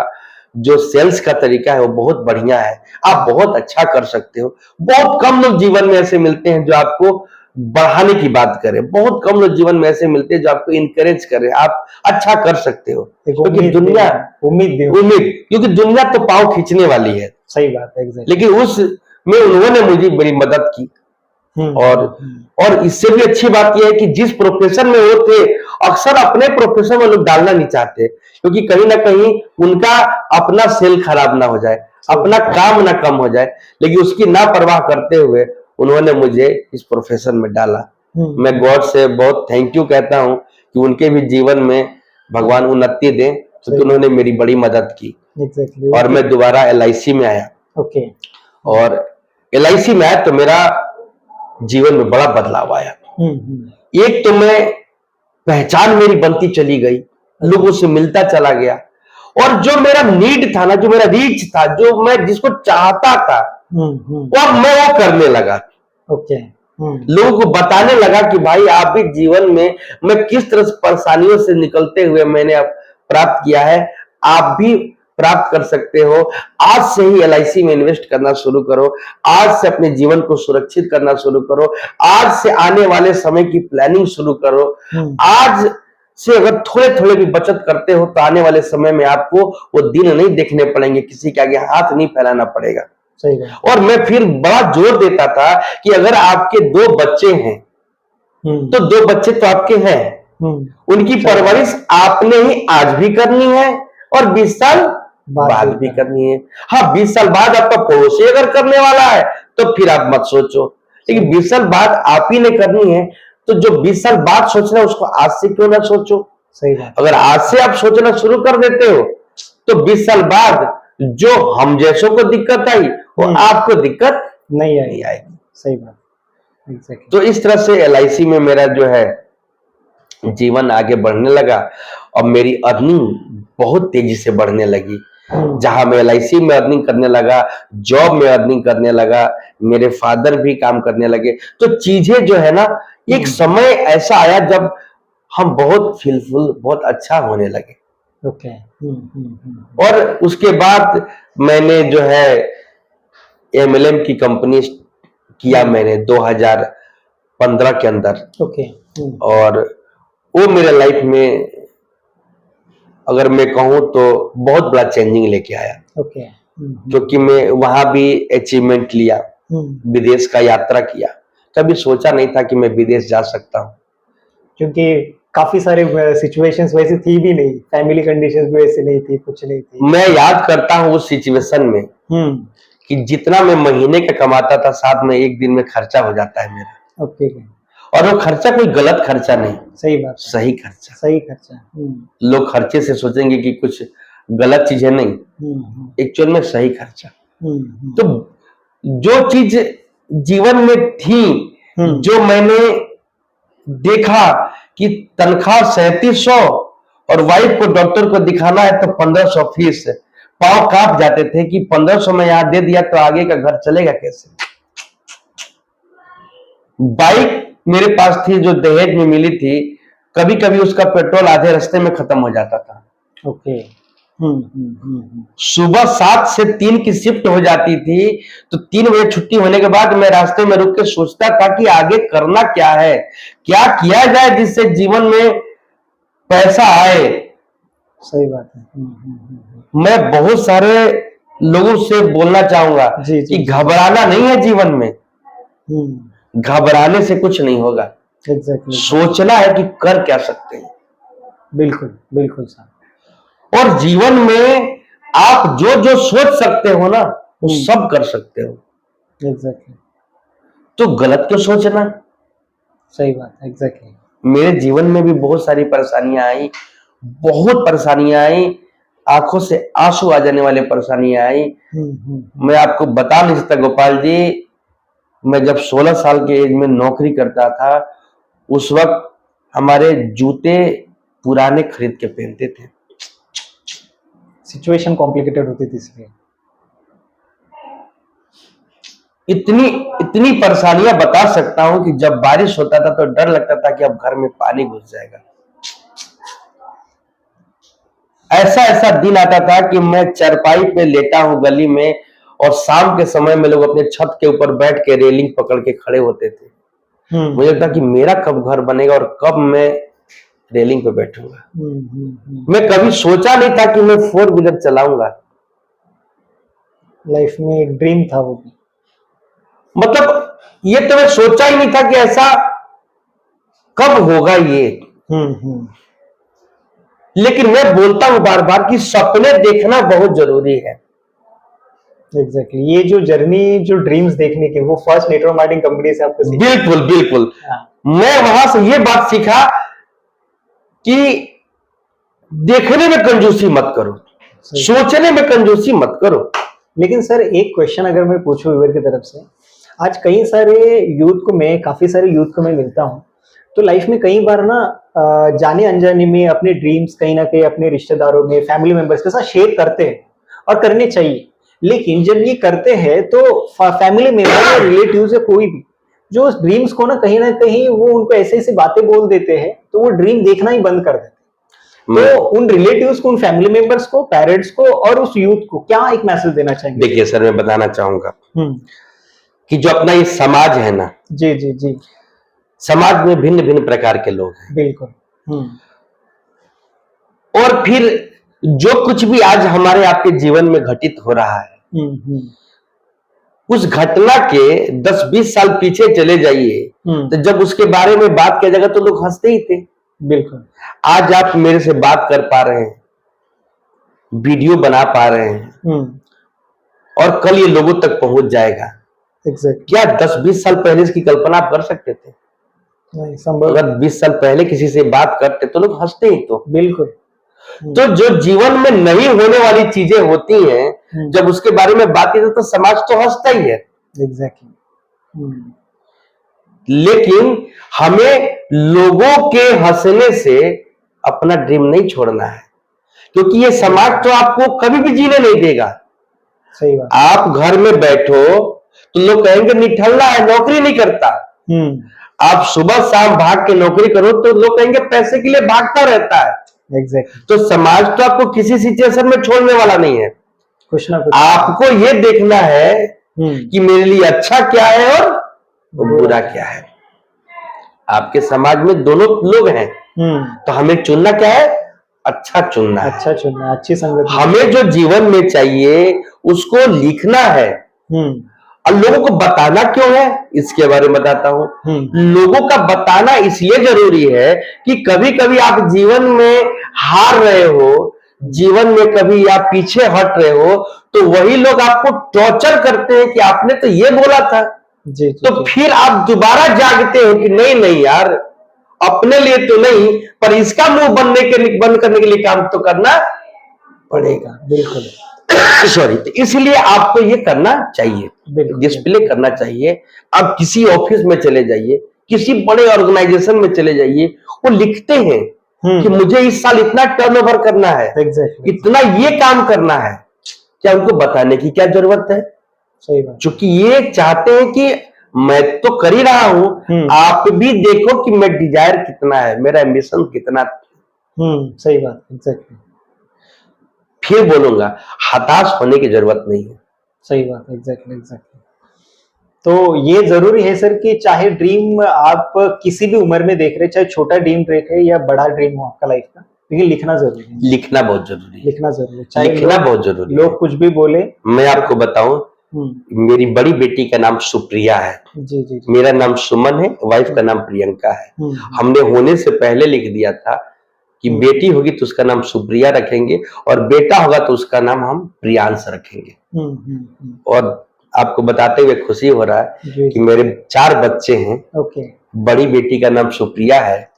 जो सेल्स का तरीका है वो बहुत बढ़िया है, आप बहुत अच्छा कर सकते हो। बहुत कम लोग जीवन में ऐसे मिलते हैं जो आपको बढ़ाने की बात करें, बहुत कम लोग जीवन में ऐसे मिलते हैं जो आपको इनकरेज करें, आप अच्छा कर सकते हो। एक क्योंकि उम्मीद दुनिया उम्मीद क्योंकि दुनिया तो पाँव खींचने वाली है, सही बात है, एग्जैक्टली। लेकिन उसमें उन्होंने मुझे बड़ी मदद की। और इससे भी अच्छी बात यह है कि जिस प्रोफेशन में वो थे, अक्सर अपने प्रोफेशन में लोग डालना नहीं चाहते, क्योंकि कहीं ना कहीं उनका अपना सेल खराब ना हो जाए, अपना काम ना कम हो जाए, लेकिन उसकी ना परवाह करते हुए उन्होंने मुझे इस प्रोफेशन में डाला। मैं गॉड से बहुत थैंक यू कहता हूं कि उनके भी जीवन में भगवान उन्नति दें, क्योंकि उन्होंने मेरी बड़ी मदद की। एग्जैक्टली। और मैं दोबारा LIC में आया। ओके। और LIC में आया तो मेरा जीवन में बड़ा बदलाव आया। एक तो मैं पहचान मेरी बनती चली गई, लोगों से मिलता चला गया, और जो मेरा नीड था ना, जो मेरा रीच था, जो मैं जिसको चाहता था, वो अब मैं वो करने लगा। ओके। लोगों को बताने लगा कि भाई आप भी जीवन में मैं किस तरह से परेशानियों से निकलते हुए मैंने अब प्राप्त किया है, आप भी प्राप्त कर सकते हो। आज से ही LIC में इन्वेस्ट करना शुरू करो, आज से अपने जीवन को सुरक्षित करना शुरू करो, आज से आने वाले समय की प्लानिंग शुरू करो। आज से अगर थोड़े थोड़े भी बचत करते हो तो आने वाले समय में आपको वो दिन नहीं देखने पड़ेंगे, किसी के आगे हाथ नहीं फैलाना पड़ेगा। सही बात। और मैं फिर बड़ा जोर देता था कि अगर आपके 2 बच्चे हैं तो 2 बच्चे तो आपके हैं, उनकी परवरिश आपने ही आज भी करनी है और 20 साल बाद भी करनी है। हाँ, 20 साल बाद आपका पड़ोसी अगर करने वाला है तो फिर आप मत सोचो, लेकिन 20 साल बाद आप ही ने करनी है, तो जो 20 साल बाद सोचना है उसको आज से क्यों ना सोचो। सही बात। अगर आज से आप सोचना शुरू कर देते हो तो 20 साल बाद जो हम जैसों को दिक्कत आई वो आपको दिक्कत नहीं आएगी। सही बात, एग्जैक्टली। तो इस तरह से LIC में मेरा जो है जीवन आगे बढ़ने लगा और मेरी अर्निंग बहुत तेजी से बढ़ने लगी। जहां मैं LIC में अर्निंग करने लगा, जॉब में अर्निंग करने लगा, मेरे फादर भी काम करने लगे, तो चीजें जो है ना, एक समय ऐसा आया जब हम बहुत फीलफुल, बहुत अच्छा होने लगे। ओके। और उसके बाद मैंने जो है MLM की कंपनी किया मैंने 2015 के अंदर। ओके। और वो मेरे लाइफ में अगर मैं कहूं तो बहुत बड़ा चेंजिंग लेके आया। ओके। क्योंकि मैं वहां भी अचीवमेंट लिया, विदेश का यात्रा किया। कभी सोचा नहीं था कि मैं विदेश जा सकता हूं, क्योंकि काफी सारे सिचुएशंस वैसे थी भी नहीं, फैमिली कंडीशंस भी वैसे नहीं थी, कुछ नहीं थी। मैं याद करता हूं उस सिचुएशन में कि जितना मैं महीने का कमाता था, साथ में एक दिन में खर्चा हो जाता है मेरा। ओके। और वो खर्चा कोई गलत खर्चा नहीं, सही बात, सही खर्चा। सही खर्चा। लोग खर्चे से सोचेंगे कि कुछ गलत चीज है, नहीं, एक्चुअल में सही खर्चा। तो जो चीज जीवन में थी, जो मैंने देखा कि तनख्वाह 3700 और वाइफ को, डॉक्टर को दिखाना है तो 1500 फीस, पांव कांप जाते थे कि 1500 में यहां दे दिया तो आगे का घर चलेगा कैसे। बाइक मेरे पास थी जो दहेज में मिली थी, कभी कभी उसका पेट्रोल आधे रास्ते में खत्म हो जाता था। ओके। सुबह 7 से 3 की शिफ्ट हो जाती थी, तो 3 बजे छुट्टी होने के बाद मैं रास्ते में रुक के सोचता था कि आगे करना क्या है, क्या किया जाए जिससे जीवन में पैसा आए। सही बात है। मैं बहुत सारे लोगों से बोलना चाहूंगा कि घबराना नहीं है जीवन में, घबराने से कुछ नहीं होगा। एग्जैक्टली। सोचना है कि कर क्या सकते हैं। बिल्कुल बिल्कुल सर। और जीवन में आप जो जो सोच सकते हो ना, वो सब कर सकते हो। एग्जैक्टली। तो गलत क्यों सोचना। सही बात, एग्जैक्टली। मेरे जीवन में भी बहुत सारी परेशानियां आई, बहुत परेशानियां आई, आंखों से आंसू आ जाने वाली परेशानियां आई। मैं आपको बता नहीं सकता गोपाल जी, मैं जब 16 साल के एज में नौकरी करता था, उस वक्त हमारे जूते पुराने खरीद के पहनते थे। सिचुएशन कॉम्प्लिकेटेड होती थी इसलिए। इतनी परेशानियां बता सकता हूं कि जब बारिश होता था तो डर लगता था कि अब घर में पानी घुस जाएगा। ऐसा ऐसा दिन आता था कि मैं चारपाई पे लेटा हूं गली में, और शाम के समय में लोग अपने छत के ऊपर बैठ के रेलिंग पकड़ के खड़े होते थे। मुझे लगता कि मेरा कब घर बनेगा और कब मैं रेलिंग पे बैठूंगा। मैं कभी सोचा नहीं था कि मैं 4 व्हीलर चलाऊंगा। लाइफ में एक ड्रीम था वो भी। मतलब ये तो मैं सोचा ही नहीं था कि ऐसा कब होगा ये। लेकिन मैं बोलता हूं बार बार कि सपने देखना बहुत जरूरी है। एग्जैक्टली ये जो जर्नी, जो ड्रीम्स देखने की, वो फर्स्ट नेटवर्क मार्केटिंग कंपनी से आपको सीखी। बिल्कुल बिल्कुल। हाँ। मैं वहां से ये बात सीखा कि देखने में कंजूसी मत करो, सोचने में कंजूसी मत करो। लेकिन सर एक क्वेश्चन अगर मैं पूछूं व्यूअर की तरफ से, आज कई सारे यूथ को मैं, काफी सारे यूथ को मैं मिलता हूं, तो लाइफ में कई बार ना जाने अनजाने में अपने ड्रीम्स कहीं ना कहीं अपने रिश्तेदारों में, फैमिली मेंबर्स के साथ शेयर करते हैं, और करने चाहिए। लेकिन जब ये करते हैं तो फैमिली मेंबर या रिलेटिव्स या कोई भी जो उस ड्रीम्स को ना कहीं वो उनको ऐसे ऐसे बातें बोल देते हैं, तो वो ड्रीम देखना ही बंद कर देते हैं। तो उन रिलेटिव्स को, उन फैमिली मेंबर्स को, पेरेंट्स को और उस यूथ को क्या एक मैसेज देना चाहेंगे? देखिए सर, मैं बताना चाहूंगा कि जो अपना ये समाज है ना, जी जी जी, समाज में भिन्न भिन्न प्रकार के लोग हैं। बिल्कुल। और फिर जो कुछ भी आज हमारे आपके जीवन में घटित हो रहा है, उस घटना के 10-20 साल पीछे चले जाइए, तो जब उसके बारे में बात किया जाएगा तो लोग हंसते ही थे। बिल्कुल। आज आप मेरे से बात कर पा रहे हैं, वीडियो बना पा रहे हैं, और कल ये लोगों तक पहुंच जाएगा। क्या 10-20 साल पहले इसकी कल्पना आप कर सकते थे? नहीं, संभव। अगर 20 साल पहले किसी से बात करते तो लोग हंसते ही। तो बिल्कुल। तो जो जीवन में नहीं होने वाली चीजें होती हैं, जब उसके बारे में बात की तो समाज तो हंसता ही है। एग्जैक्टली। लेकिन हमें लोगों के हंसने से अपना ड्रीम नहीं छोड़ना है, क्योंकि ये समाज तो आपको कभी भी जीने नहीं देगा। सही बात। आप घर में बैठो तो लोग कहेंगे निठल्ला है, नौकरी नहीं करता। आप सुबह शाम भाग के नौकरी करो तो लोग कहेंगे पैसे के लिए भागता रहता है। एग्जैक्टली। तो समाज तो आपको किसी सिचुएशन में छोड़ने वाला नहीं है। कुछ ना कुछ आपको ये देखना है कि मेरे लिए अच्छा क्या है और बुरा क्या है। आपके समाज में दोनों लोग हैं, तो हमें चुनना क्या है? अच्छा चुनना है, अच्छा चुनना, अच्छी संगत। हमें जो जीवन में चाहिए उसको लिखना है। और लोगों को बताना क्यों है, इसके बारे में बताता हूं। लोगों का बताना इसलिए जरूरी है कि कभी कभी आप जीवन में हार रहे हो, जीवन में कभी आप पीछे हट रहे हो, तो वही लोग आपको टॉर्चर करते हैं कि आपने तो ये बोला था। जी, तो फिर आप दोबारा जागते हो कि नहीं नहीं यार, अपने लिए तो नहीं पर इसका मुंह बंद करने के लिए काम तो करना पड़ेगा। बिल्कुल। सॉरी। तो इसलिए आपको ये करना चाहिए, डिस्प्ले करना चाहिए। आप किसी ऑफिस में चले जाइए, किसी बड़े ऑर्गेनाइजेशन में चले जाइए, वो लिखते हैं कि मुझे इस साल इतना टर्नओवर करना है, इतना ये काम करना है। क्या उनको बताने की क्या जरूरत है? सही बात। क्योंकि ये चाहते हैं कि मैं तो कर ही रहा हूं, आप भी देखो कि मैं डिजायर कितना है, मेरा एम्बिशन कितना। सही बात। एग्जैक्टली। फिर बोलूंगा, हताश होने की जरूरत नहीं है। सही बात। एग्जैक्टली। तो ये जरूरी है सर कि चाहे ड्रीम आप किसी भी उम्र में देख रहे, चाहे छोटा ड्रीम रहे या बड़ा ड्रीम हो आपका लाइफ का, लेकिन लिखना जरूरी है। लिखना बहुत जरूरी है। लिखना जरूरी है, चाहे लिखना बहुत जरूरी है। लोग कुछ भी बोले। मैं आपको बताऊं, मेरी बड़ी बेटी का नाम सुप्रिया है। जी जी। मेरा नाम सुमन है, वाइफ का नाम प्रियंका है। हमने होने से पहले लिख दिया था कि बेटी होगी तो उसका नाम सुप्रिया रखेंगे, और बेटा होगा तो उसका नाम हम प्रियांश रखेंगे। और आपको बताते हुए खुशी हो रहा है कि मेरे 4 बच्चे हैं। बड़ी बेटी का नाम सुप्रिया है,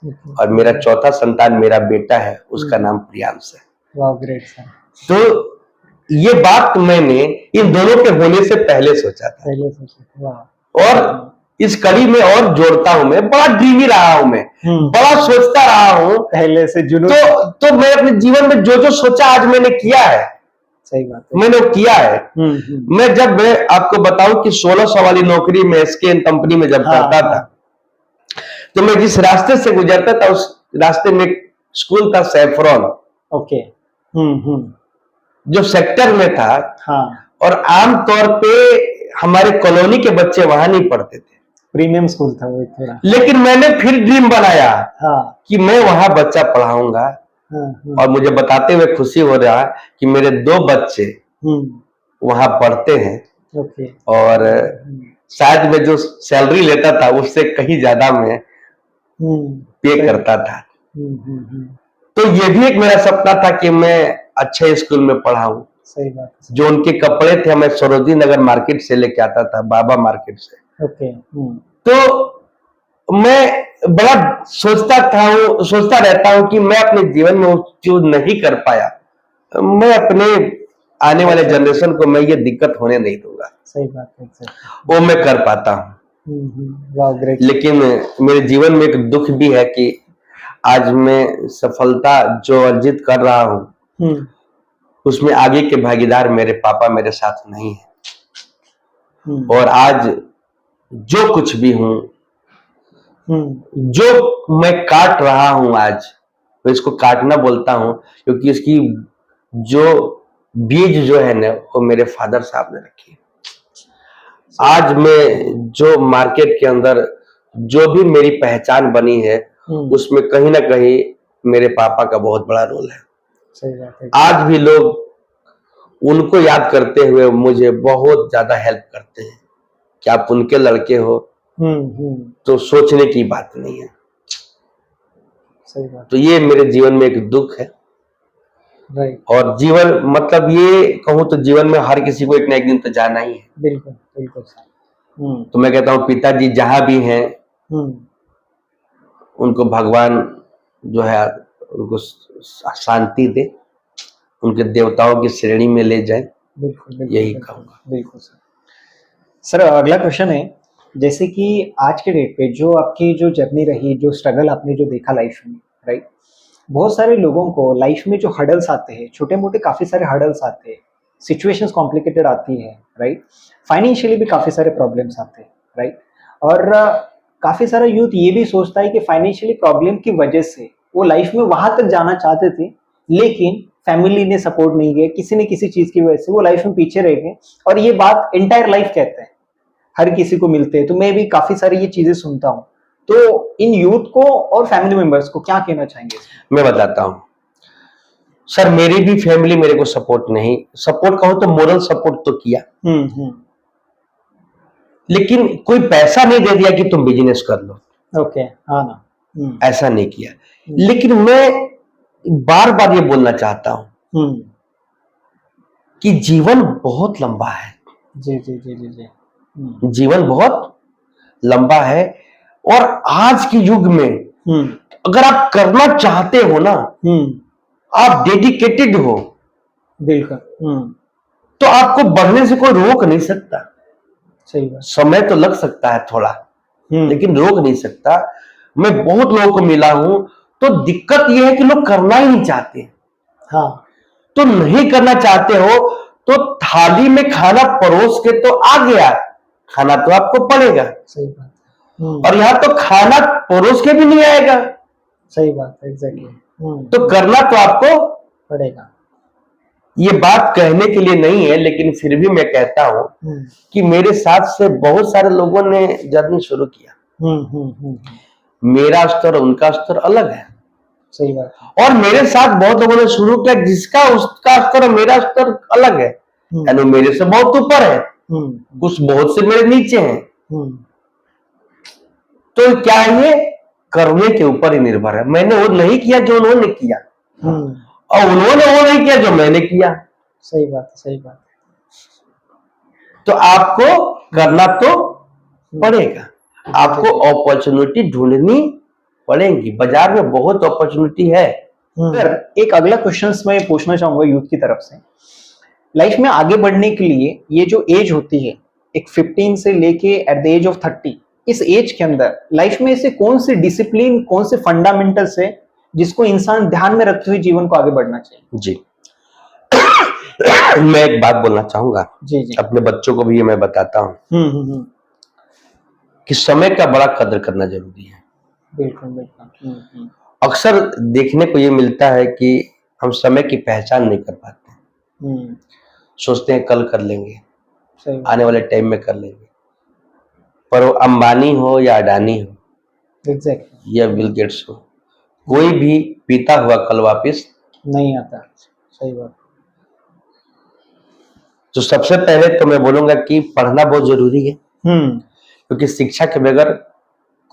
और मेरा चौथा संतान मेरा बेटा है, उसका नाम प्रियांश है। वाह, ग्रेट सर। तो ये बात मैंने इन दोनों के होने से पहले सोचा था। वाह। और इस कड़ी में और जोड़ता हूं, मैं बड़ा ड्रीमी रहा हूं, मैं बड़ा सोचता रहा हूं पहले से जुनून। तो मैं अपने जीवन में जो जो सोचा आज मैंने किया है। सही बात है। मैंने वो किया है। मैं आपको बताऊं कि 1600 वाली नौकरी में SKN कंपनी में जब करता था, तो मैं जिस रास्ते से गुजरता था उस रास्ते में स्कूल था सैफरॉन। ओके। जो सेक्टर में था, हाँ, और आम तौर पे हमारे कॉलोनी के बच्चे वहां नहीं पढ़ते थे, प्रीमियम स्कूल था वो एक थोड़ा। लेकिन मैंने फिर ड्रीम बनाया हाँ, कि मैं वहां बच्चा पढ़ाऊंगा। हाँ, और मुझे बताते हुए खुशी हो रहा कि मेरे 2 बच्चे वहां पढ़ते हैं, ओके, और शायद मैं जो सैलरी लेता था उससे कहीं ज्यादा मैं पे करता था। तो ये भी एक मेरा सपना था कि मैं अच्छे स्कूल में पढ़ाऊं। सही बात है, जो उनके कपड़े थे मैं सरोजनी नगर मार्केट से लेके आता था, बाबा मार्केट से। ओके, तो मैं बड़ा सोचता रहता हूं कि मैं अपने जीवन में जो नहीं कर पाया, मैं अपने आने वाले जनरेशन को मैं ये दिक्कत होने नहीं दूंगा। सही बात है, वो मैं कर पाता हूँ। वाह, ग्रेट। लेकिन मेरे जीवन में एक दुख भी है कि आज मैं सफलता जो अर्जित कर रहा हूँ उसमें आगे के भागीदार मेरे पापा मेरे साथ नहीं है। और आज जो कुछ भी हूं, जो मैं काट रहा हूं, आज मैं इसको काटना बोलता हूं, क्योंकि इसकी जो बीज जो है ना वो मेरे फादर साहब ने रखी। आज मैं जो मार्केट के अंदर जो भी मेरी पहचान बनी है उसमें कहीं ना कहीं मेरे पापा का बहुत बड़ा रोल है। सही बात है। आज भी लोग उनको याद करते हुए मुझे बहुत ज्यादा हेल्प करते हैं कि आप उनके लड़के हो, तो सोचने की बात नहीं है। सही बात। तो ये मेरे जीवन में एक दुख है। राइट। और जीवन मतलब ये कहूं तो जीवन में हर किसी को एक ना एक दिन तो जाना ही है। बिल्कुल बिल्कुल। तो मैं कहता हूँ पिताजी जहां भी हैं उनको भगवान जो है उनको शांति दे, उनके देवताओं की श्रेणी में ले जाए। बिल्कुल, यही कहूंगा। बिल्कुल सर। अगला क्वेश्चन है, जैसे कि आज के डेट पे जो आपकी जो जर्नी रही, जो स्ट्रगल आपने जो देखा लाइफ में, राइट, बहुत सारे लोगों को लाइफ में जो हर्डल्स आते हैं, छोटे मोटे काफी सारे हर्डल्स आते हैं, सिचुएशंस कॉम्प्लिकेटेड आती है, राइट, फाइनेंशियली भी काफी सारे प्रॉब्लम्स आते हैं, राइट, और काफी सारा यूथ ये भी सोचता है कि फाइनेंशियली प्रॉब्लम की वजह से वो लाइफ में वहां तक जाना चाहते थे, लेकिन फैमिली ने सपोर्ट नहीं किया, किसी न किसी चीज की वजह से वो लाइफ में पीछे रह गए। और ये बात एंटायर लाइफ कहते हैं, हर किसी को मिलते हैं। तो मैं भी काफी सारी ये चीजें सुनता हूँ। तो इन यूथ को और फैमिली मेंबर्स को क्या कहना चाहेंगे? मैं बताता हूँ सर, मेरी भी फैमिली मेरे को सपोर्ट नहीं, सपोर्ट कहो तो मोरल सपोर्ट तो किया, लेकिन कोई पैसा नहीं दे दिया कि तुम बिजनेस कर लो। ओके, हाँ ना, ऐसा नहीं किया। लेकिन मैं बार बार ये बोलना चाहता हूं कि जीवन बहुत लंबा है। जी जी जी जी जी। जीवन बहुत लंबा है, और आज के युग में अगर आप करना चाहते हो ना, आप डेडिकेटेड हो, बिल्कुल, तो आपको बढ़ने से कोई रोक नहीं सकता। सही बात। समय तो लग सकता है थोड़ा, लेकिन रोक नहीं सकता। मैं बहुत लोगों को मिला हूं, तो दिक्कत यह है कि लोग करना ही नहीं चाहते। हाँ, तो नहीं करना चाहते हो तो थाली में खाना परोस के तो आ गया, खाना तो आपको पड़ेगा। सही बात। और यहां तो खाना परोस के भी नहीं आएगा। सही बात, एग्जैक्टली। तो करना तो आपको पड़ेगा। ये बात कहने के लिए नहीं है, लेकिन फिर भी मैं कहता हूं कि मेरे साथ से बहुत सारे लोगों ने जर्नी शुरू किया। मेरा स्तर उनका स्तर अलग है। सही बात। और मेरे साथ बहुत लोगों ने शुरू किया जिसका उसका स्तर और मेरा स्तर अलग है, यानी मेरे से बहुत ऊपर है, कुछ बहुत से मेरे नीचे हैं। तो क्या ये करने के ऊपर ही निर्भर है। मैंने वो नहीं किया जो उन्होंने किया, और उन्होंने वो नहीं किया जो मैंने किया। सही बात, सही बात। तो आपको करना तो पड़ेगा, आपको अपॉर्चुनिटी ढूंढनी पड़ेगी। बाजार में बहुत अपॉर्चुनिटी है। सर, एक अगला क्वेश्चन मैं पूछना चाहूंगा यूथ की तरफ से। लाइफ में आगे बढ़ने के लिए ये जो एज होती है, एक 15 से लेके एट द एज ऑफ 30, इस एज के अंदर लाइफ में ऐसे कौन से डिसिप्लिन, कौन से फंडामेंटल्स है जिसको इंसान ध्यान में रखते हुए जीवन को आगे बढ़ना चाहिए? जी मैं एक बात बोलना चाहूंगा। जी जी। अपने बच्चों को भी ये मैं बताता हूँ कि समय का बड़ा कदर करना जरूरी है। बिल्कुल बिल्कुल। अक्सर देखने को ये मिलता है कि हम समय की पहचान नहीं कर पाते। हम्म, सोचते हैं कल कर लेंगे, सही बात, आने वाले टाइम में कर लेंगे। पर वो अंबानी हो या अडानी हो एग्जैक्टली, या बिल गेट्स हो, कोई भी बीता हुआ कल वापस। नहीं आता, सही बात, तो सबसे पहले तो मैं बोलूंगा कि पढ़ना बहुत जरूरी है, क्योंकि शिक्षा के बगैर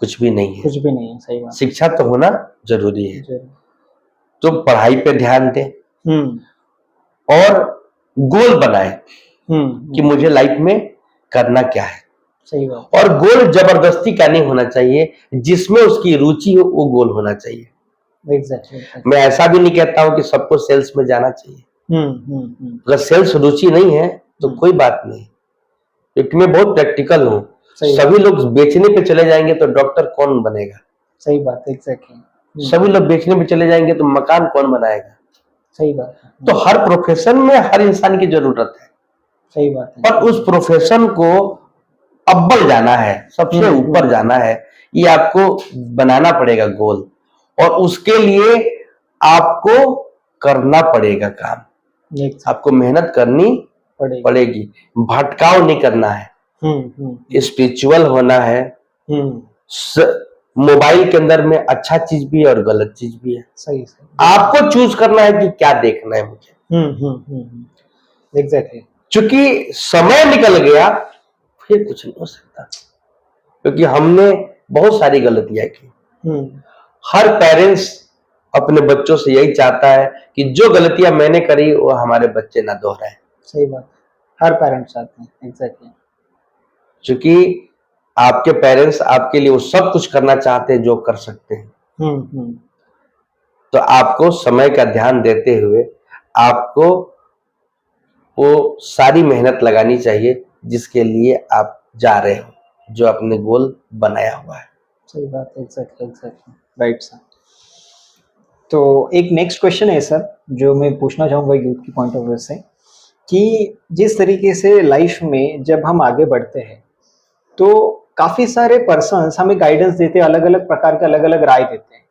कुछ भी नहीं है। कुछ भी नहीं है, सही बात, शिक्षा तो होना जरूरी है। जरूर, तो पढ़ाई पे ध्यान दें हम्म, और गोल बनाए कि हम्म, मुझे लाइफ में करना क्या है। सही बात, और गोल जबरदस्ती का नहीं होना चाहिए, जिसमें उसकी रुचि हो वो गोल होना चाहिए। एग्जैक्टली, मैं ऐसा भी नहीं कहता हूं कि सबको सेल्स में जाना चाहिए। हम्म, अगर सेल्स रुचि नहीं है तो हम्म, कोई बात नहीं, क्योंकि मैं बहुत प्रैक्टिकल हूँ। सही सभी लोग बेचने पे चले जाएंगे तो डॉक्टर कौन बनेगा? सही बात, एग्जैक्टली, सभी लोग बेचने पे चले जाएंगे तो मकान कौन बनाएगा? सही बात है, तो हर प्रोफेशन में हर इंसान की जरूरत है, सही बात है, पर उस प्रोफेशन को अव्वल जाना है, सबसे ऊपर जाना है, ये आपको बनाना पड़ेगा गोल। और उसके लिए आपको करना पड़ेगा काम, एक आपको मेहनत करनी पड़ेगा, पड़ेगी, भटकाव नहीं करना है, स्पिरिचुअल होना है। मोबाइल के अंदर में अच्छा चीज भी है और गलत चीज भी है, सही, आपको चूज करना है कि क्या देखना है मुझे। एग्जैक्टली, क्योंकि समय निकल गया फिर कुछ नहीं हो सकता, क्योंकि हमने बहुत सारी गलतियां की। हर पेरेंट्स अपने बच्चों से यही चाहता है कि जो गलतियां मैंने करी वो हमारे बच्चे ना दोहराए। सही बात, हर पेरेंट्स चाहते हैं, एग्जैक्टली, क्योंकि आपके पेरेंट्स आपके लिए वो सब कुछ करना चाहते हैं जो कर सकते हैं। तो आपको समय का ध्यान देते हुए आपको वो सारी मेहनत लगानी चाहिए जिसके लिए आप जा रहे हो, जो आपने गोल बनाया हुआ है। सही बात, एग्जैक्टली, राइट सर। तो एक नेक्स्ट क्वेश्चन है सर, जो मैं पूछना चाहूँगा यूथ की पॉइंट ऑफ व्यू से, कि जिस तरीके से लाइफ में जब हम आगे बढ़ते हैं तो काफी सारे पर्सन्स हमें गाइडेंस देते हैं, अलग अलग प्रकार के अलग अलग राय देते हैं।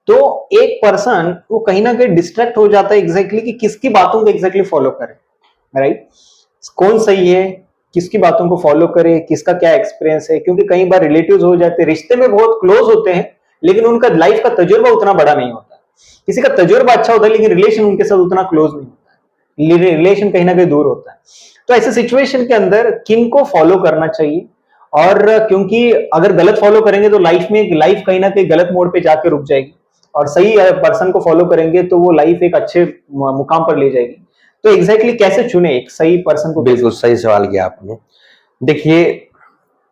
तो एक पर्सन वो कहीं ना कहीं डिस्ट्रैक्ट हो जाता है एग्जैक्टली कि किसकी बातों को एग्जैक्टली फॉलो करे, राइट, कौन सही है, किसकी बातों को फॉलो करे, किसका क्या एक्सपीरियंस है। क्योंकि कई बार रिलेटिव्स हो जाते हैं, रिश्ते में बहुत क्लोज होते हैं लेकिन उनका लाइफ का तजुर्बा उतना बड़ा नहीं होता। किसी का तजुर्बा अच्छा होता है लेकिन रिलेशन उनके साथ उतना क्लोज नहीं होता, रिलेशन कहीं ना कहीं दूर होता है। तो ऐसे सिचुएशन के अंदर किन को फॉलो करना चाहिए, और क्योंकि अगर गलत फॉलो करेंगे तो लाइफ कहीं ना कहीं गलत मोड़ पे जाके रुक जाएगी, और सही पर्सन को फॉलो करेंगे तो वो लाइफ एक अच्छे मुकाम पर ले जाएगी। तो एग्जैक्टली कैसे चुने एक सही पर्सन को? बिल्कुल सही सवाल किया आपने। देखिए,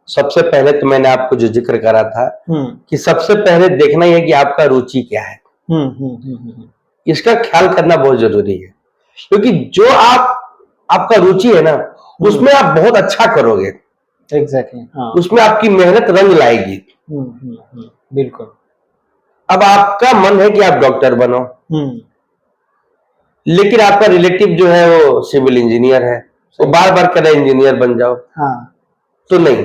सबसे पहले तो मैंने आपको जो जिक्र करा था कि सबसे पहले देखना ही है कि आपका रुचि क्या है। इसका ख्याल करना बहुत जरूरी है, क्योंकि जो आपका रुचि है ना उसमें आप बहुत अच्छा करोगे, एग्जैक्टली, हाँ, उसमें आपकी मेहनत रंग लाएगी। बिल्कुल, अब आपका मन है कि आप डॉक्टर बनो, लेकिन आपका रिलेटिव जो है वो सिविल इंजीनियर है, वो बार बार कह रहा है इंजीनियर बन जाओ, हाँ, तो नहीं,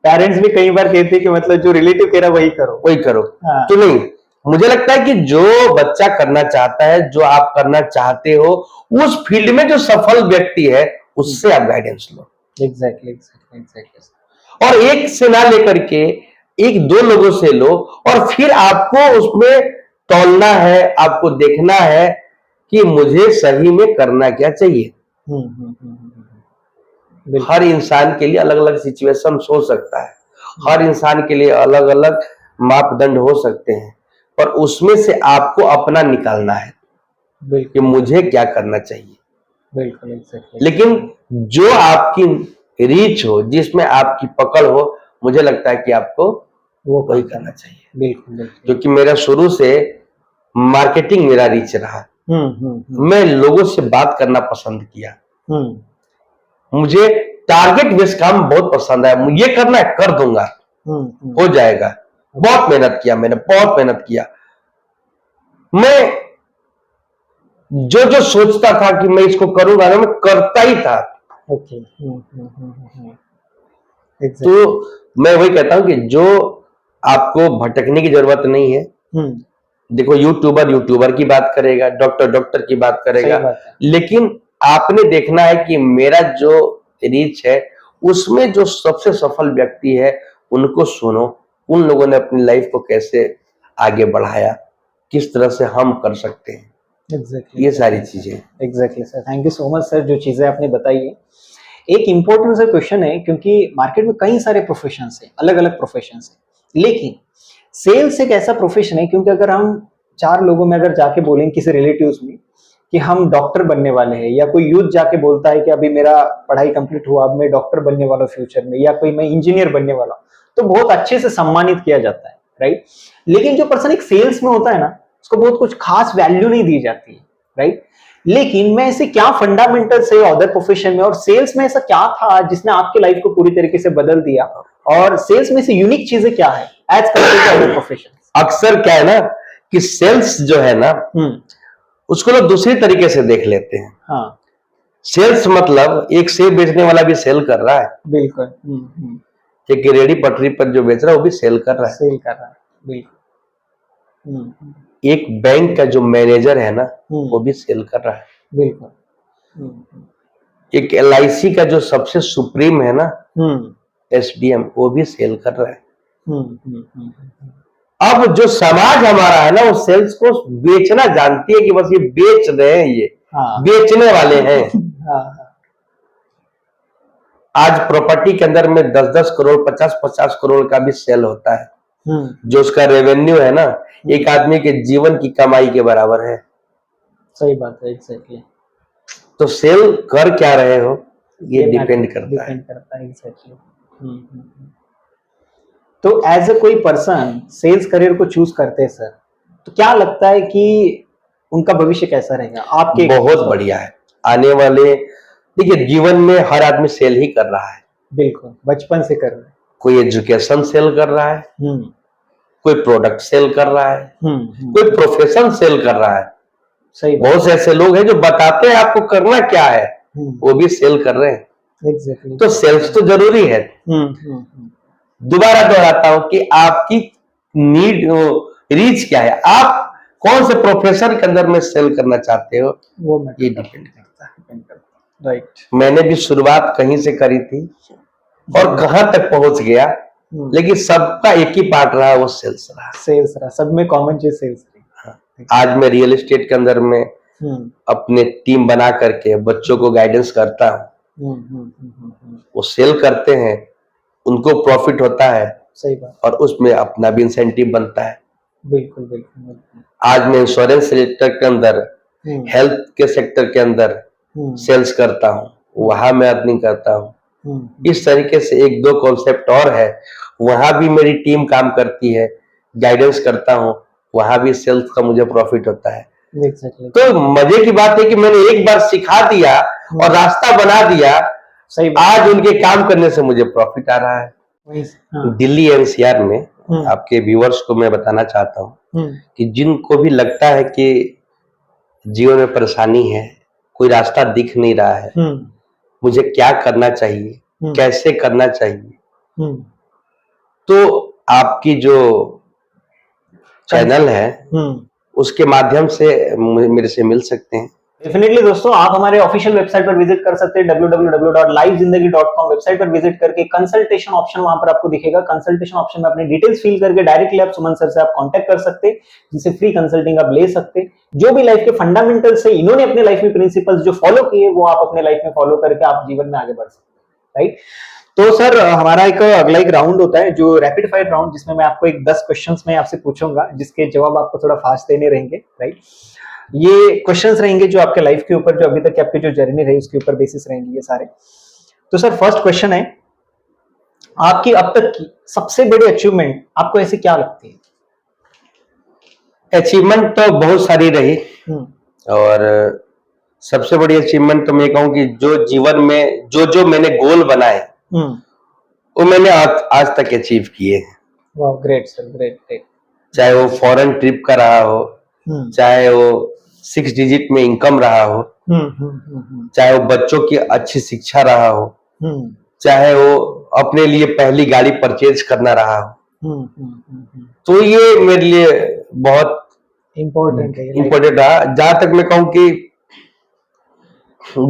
पेरेंट्स भी कई बार कहते हैं कि मतलब जो रिलेटिव कह रहा वही करो, वही करो, हाँ, तो नहीं। मुझे लगता है कि जो बच्चा करना चाहता है, जो आप करना चाहते हो, उस फील्ड में जो सफल व्यक्ति है उससे आप गाइडेंस लो। एग्जैक्टली, और एक से ना लेकर के एक दो लोगों से लो, और फिर आपको उसमें तौलना है, आपको देखना है कि मुझे सही में करना क्या चाहिए। हर इंसान के लिए अलग अलग सिचुएशन हो सकता है, हर इंसान के लिए अलग अलग मापदंड हो सकते हैं, पर उसमें से आपको अपना निकालना है कि मुझे क्या करना चाहिए। बिल्कुल, एग्जैक्टली, लेकिन जो आपकी रीच हो, जिसमें आपकी पकड़ हो, मुझे लगता है कि आपको वो वही करना चाहिए। बिल्कुल, क्योंकि मेरा शुरू से मार्केटिंग मेरा रीच रहा, मैं लोगों से बात करना पसंद किया, मुझे टारगेट बेस काम बहुत पसंद है, ये करना है कर दूंगा, हो जाएगा। बहुत मेहनत किया मैंने, बहुत मेहनत किया। मैं जो जो सोचता था कि मैं इसको करूंगा ना, मैं करता ही था। ओके, तो मैं वही कहता हूं कि जो आपको भटकने की जरूरत नहीं है, देखो यूट्यूबर की बात करेगा, डॉक्टर की बात करेगा, सही बात है। लेकिन आपने देखना है कि मेरा जो रीच है उसमें जो सबसे सफल व्यक्ति है उनको सुनो, उन लोगों ने अपनी लाइफ को कैसे आगे बढ़ाया, किस तरह से हम कर सकते हैं, एग्जैक्टली ये सारी चीजें। Exactly sir, thank you so much sir, जो चीज़ें आपने बताई है। एक इम्पोर्टेंट सा क्वेश्चन है, क्योंकि मार्केट में कई सारे प्रोफेशंस हैं, अलग अलग प्रोफेशंस हैं, लेकिन सेल्स एक ऐसा प्रोफेशन है, क्योंकि अगर हम 4 लोगों में अगर जाके बोलें किसी रिलेटिव्स में कि हम डॉक्टर बनने वाले हैं, या कोई यूथ जाके बोलता है कि अभी मेरा पढ़ाई कंप्लीट हुआ, अब मैं डॉक्टर बनने वाला हूँ फ्यूचर में, या कोई मैं इंजीनियर बनने वाला हूँ, तो बहुत अच्छे से सम्मानित किया जाता है, राइट। लेकिन जो पर्सन एक सेल्स में होता है ना, उसको बहुत कुछ खास वैल्यू नहीं दी जाती है, राइट। लेकिन मैं ऐसे क्या फंडामेंटल से अदर प्रोफेशन में और सेल्स में ऐसा क्या था जिसने आपकी लाइफ को पूरी तरीके से बदल दिया, और सेल्स में से यूनिक चीजें क्या है as compared to other profession? अक्सर क्या है ना कि सेल्स जो है ना उसको लोग दूसरी तरीके से देख लेते हैं। हाँ सेल्स मतलब एक सेब बेचने वाला भी सेल कर रहा है, बिल्कुल। एक रेडी पटरी पर जो बेच रहा है वो भी सेल कर रहा है, सेल कर रहा है, बिल्कुल। एक बैंक का जो मैनेजर है ना वो भी सेल कर रहा है, बिल्कुल। एक LIC का जो सबसे सुप्रीम है ना SDM वो भी सेल कर रहा है। अब जो समाज हमारा है ना वो सेल्स को बेचना जानती है कि बस ये बेच रहे हैं, ये हाँ। बेचने वाले हैं। हाँ। आज प्रॉपर्टी के अंदर में 10-10 करोड़ 50-50 करोड़ का भी सेल होता है, जो उसका रेवेन्यू है ना एक आदमी के जीवन की कमाई के बराबर है। सही बात है, एग्जैक्टली। तो सेल कर क्या रहे हो ये डिपेंड करता है। एग्जैक्टली। तो एज ए कोई पर्सन सेल्स करियर को चूज करते हैं सर, तो क्या लगता है कि उनका भविष्य कैसा रहेगा आपके? बहुत बढ़िया है आने वाले। देखिए जीवन में हर आदमी सेल ही कर रहा है, बिल्कुल, बचपन से कर रहे हैं। कोई एजुकेशन सेल कर रहा है, कोई प्रोडक्ट सेल कर रहा है, कोई प्रोफेशन सेल कर रहा है। सही बात। बहुत से ऐसे लोग हैं जो बताते हैं आपको करना क्या है, वो भी सेल कर रहे हैं। एग्जैक्टली। तो सेल्स तो जरूरी है। दोबारा दोहराता हूं कि आपकी नीड रीच क्या है, आप कौन से प्रोफेशन के अंदर में सेल करना चाहते हो वो ये डिपेंड करता है। राइट। मैंने भी शुरुआत कहीं से करी थी और कहां तक पहुंच गया, लेकिन सबका एक ही पार्ट रहा, वो सेल्स रहा। सेल्स रहा, सब में कॉमन चीज सेल्स रही। आज मैं रियल एस्टेट के अंदर में अपने टीम बना करके बच्चों को गाइडेंस करता हूँ, वो सेल करते हैं, उनको प्रॉफिट होता है। सही बात। और उसमें अपना भी इंसेंटिव बनता है। बिल्कुल बिल्कुल। आज मैं इंश्योरेंस सेक्टर के अंदर, हेल्थ के सेक्टर के अंदर सेल्स करता हूँ, वहां मैं अर्निंग करता हूँ। इस तरीके से 1-2 कॉन्सेप्ट और है, वहां भी मेरी टीम काम करती है, गाइडेंस करता हूँ, वहां भी सेल्स का मुझे प्रॉफिट होता है। तो मजे की बात है कि मैंने एक बार सिखा दिया और रास्ता बना दिया, सही बात। आज उनके काम करने से मुझे प्रॉफिट आ रहा है। दिल्ली NCR में आपके व्यूअर्स को मैं बताना चाहता हूँ कि जिनको भी लगता है कि जीवन में परेशानी है, कोई रास्ता दिख नहीं रहा है, मुझे क्या करना चाहिए, कैसे करना चाहिए, तो आपकी जो चैनल है उसके माध्यम से मेरे से मिल सकते हैं। डेफिनेटली दोस्तों, आप हमारे ऑफिशियल वेबसाइट पर विजिट कर सकते हैं www.livezindagi.com। वेबसाइट पर विजिट करके कंसल्टेशन ऑप्शन वहां पर आपको दिखेगा। कंसल्टेशन ऑप्शन में अपनी डिटेल्स फिल करके डायरेक्टली आप सुमन सर से आप कांटेक्ट कर सकते हैं, जिनसे फ्री कंसल्टिंग आप ले सकते हैं। जो भी लाइफ के फंडामेंटल्स है, इन्होंने अपने लाइफ में प्रिंसिपल्स जो फॉलो किए, वो आप अपने लाइफ में फॉलो करके आप जीवन में आगे बढ़ सकते हैं, राइट। तो सर हमारा एक अगला एक राउंड होता है जो रैपिड फायर राउंड, जिसमें मैं आपको एक 10 क्वेश्चंस में आपसे पूछूंगा, जिसके जवाब आपको थोड़ा फास्ट देने रहेंगे, राइट। ये क्वेश्चंस रहेंगे जो आपके लाइफ के ऊपर, जो अभी तक आपकी जो जर्नी रही उसके ऊपर बेसिस रहेंगे ये सारे। तो सर फर्स्ट क्वेश्चन है, आपकी अब तक की सबसे बड़ी अचीवमेंट आपको ऐसे क्या लगती है? अचीवमेंट तो बहुत सारी रही, और सबसे बड़ी अचीवमेंट तो मैं कहूँ कि जो जीवन में जो मैंने गोल बनाए वो मैंने आज तक अचीव किए हैं। वाह, ग्रेट सर, ग्रेट। चाहे वो फॉरेन ट्रिप का रहा हो, चाहे वो 6 डिजिट में इनकम रहा हो, चाहे वो बच्चों की अच्छी शिक्षा रहा हो, चाहे वो अपने लिए पहली गाड़ी परचेज करना रहा हो, तो ये मेरे लिए बहुत इम्पोर्टेंट है इम्पोर्टेंट रहा। जहां तक मैं कहूँ कि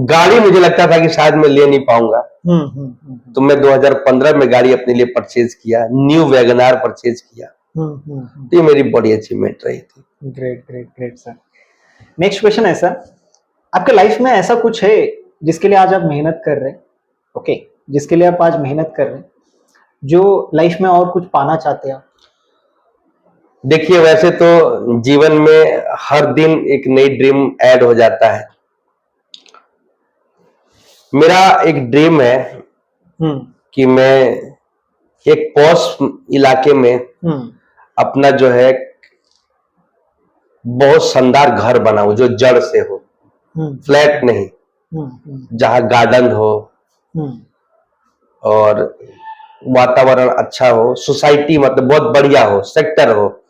गाड़ी मुझे लगता था कि शायद मैं ले नहीं पाऊंगा, तो मैं 2015 में गाड़ी अपने लिए परचेज किया, न्यू वैगनार परचेज किया। तो ये मेरी बड़ी अचीवमेंट रही थी। Great great great sir. Next question है सर, आपके लाइफ में ऐसा कुछ है जिसके लिए आज आप मेहनत कर रहे हैं, ओके, जिसके लिए आप आज मेहनत कर रहे हैं, जो लाइफ में और कुछ पाना चाहते हैं आप? देखिए, वैसे तो जीवन में हर दिन एक नई ड्रीम ऐड हो जाता है। मेरा एक ड्रीम है कि मैं एक पॉश इलाके में अपना जो है बहुत शानदार घर बनाऊं, जो जड़ से हो, फ्लैट नहीं, जहां गार्डन हो और वातावरण अच्छा हो, सोसाइटी मतलब बहुत बढ़िया हो, सेक्टर हो।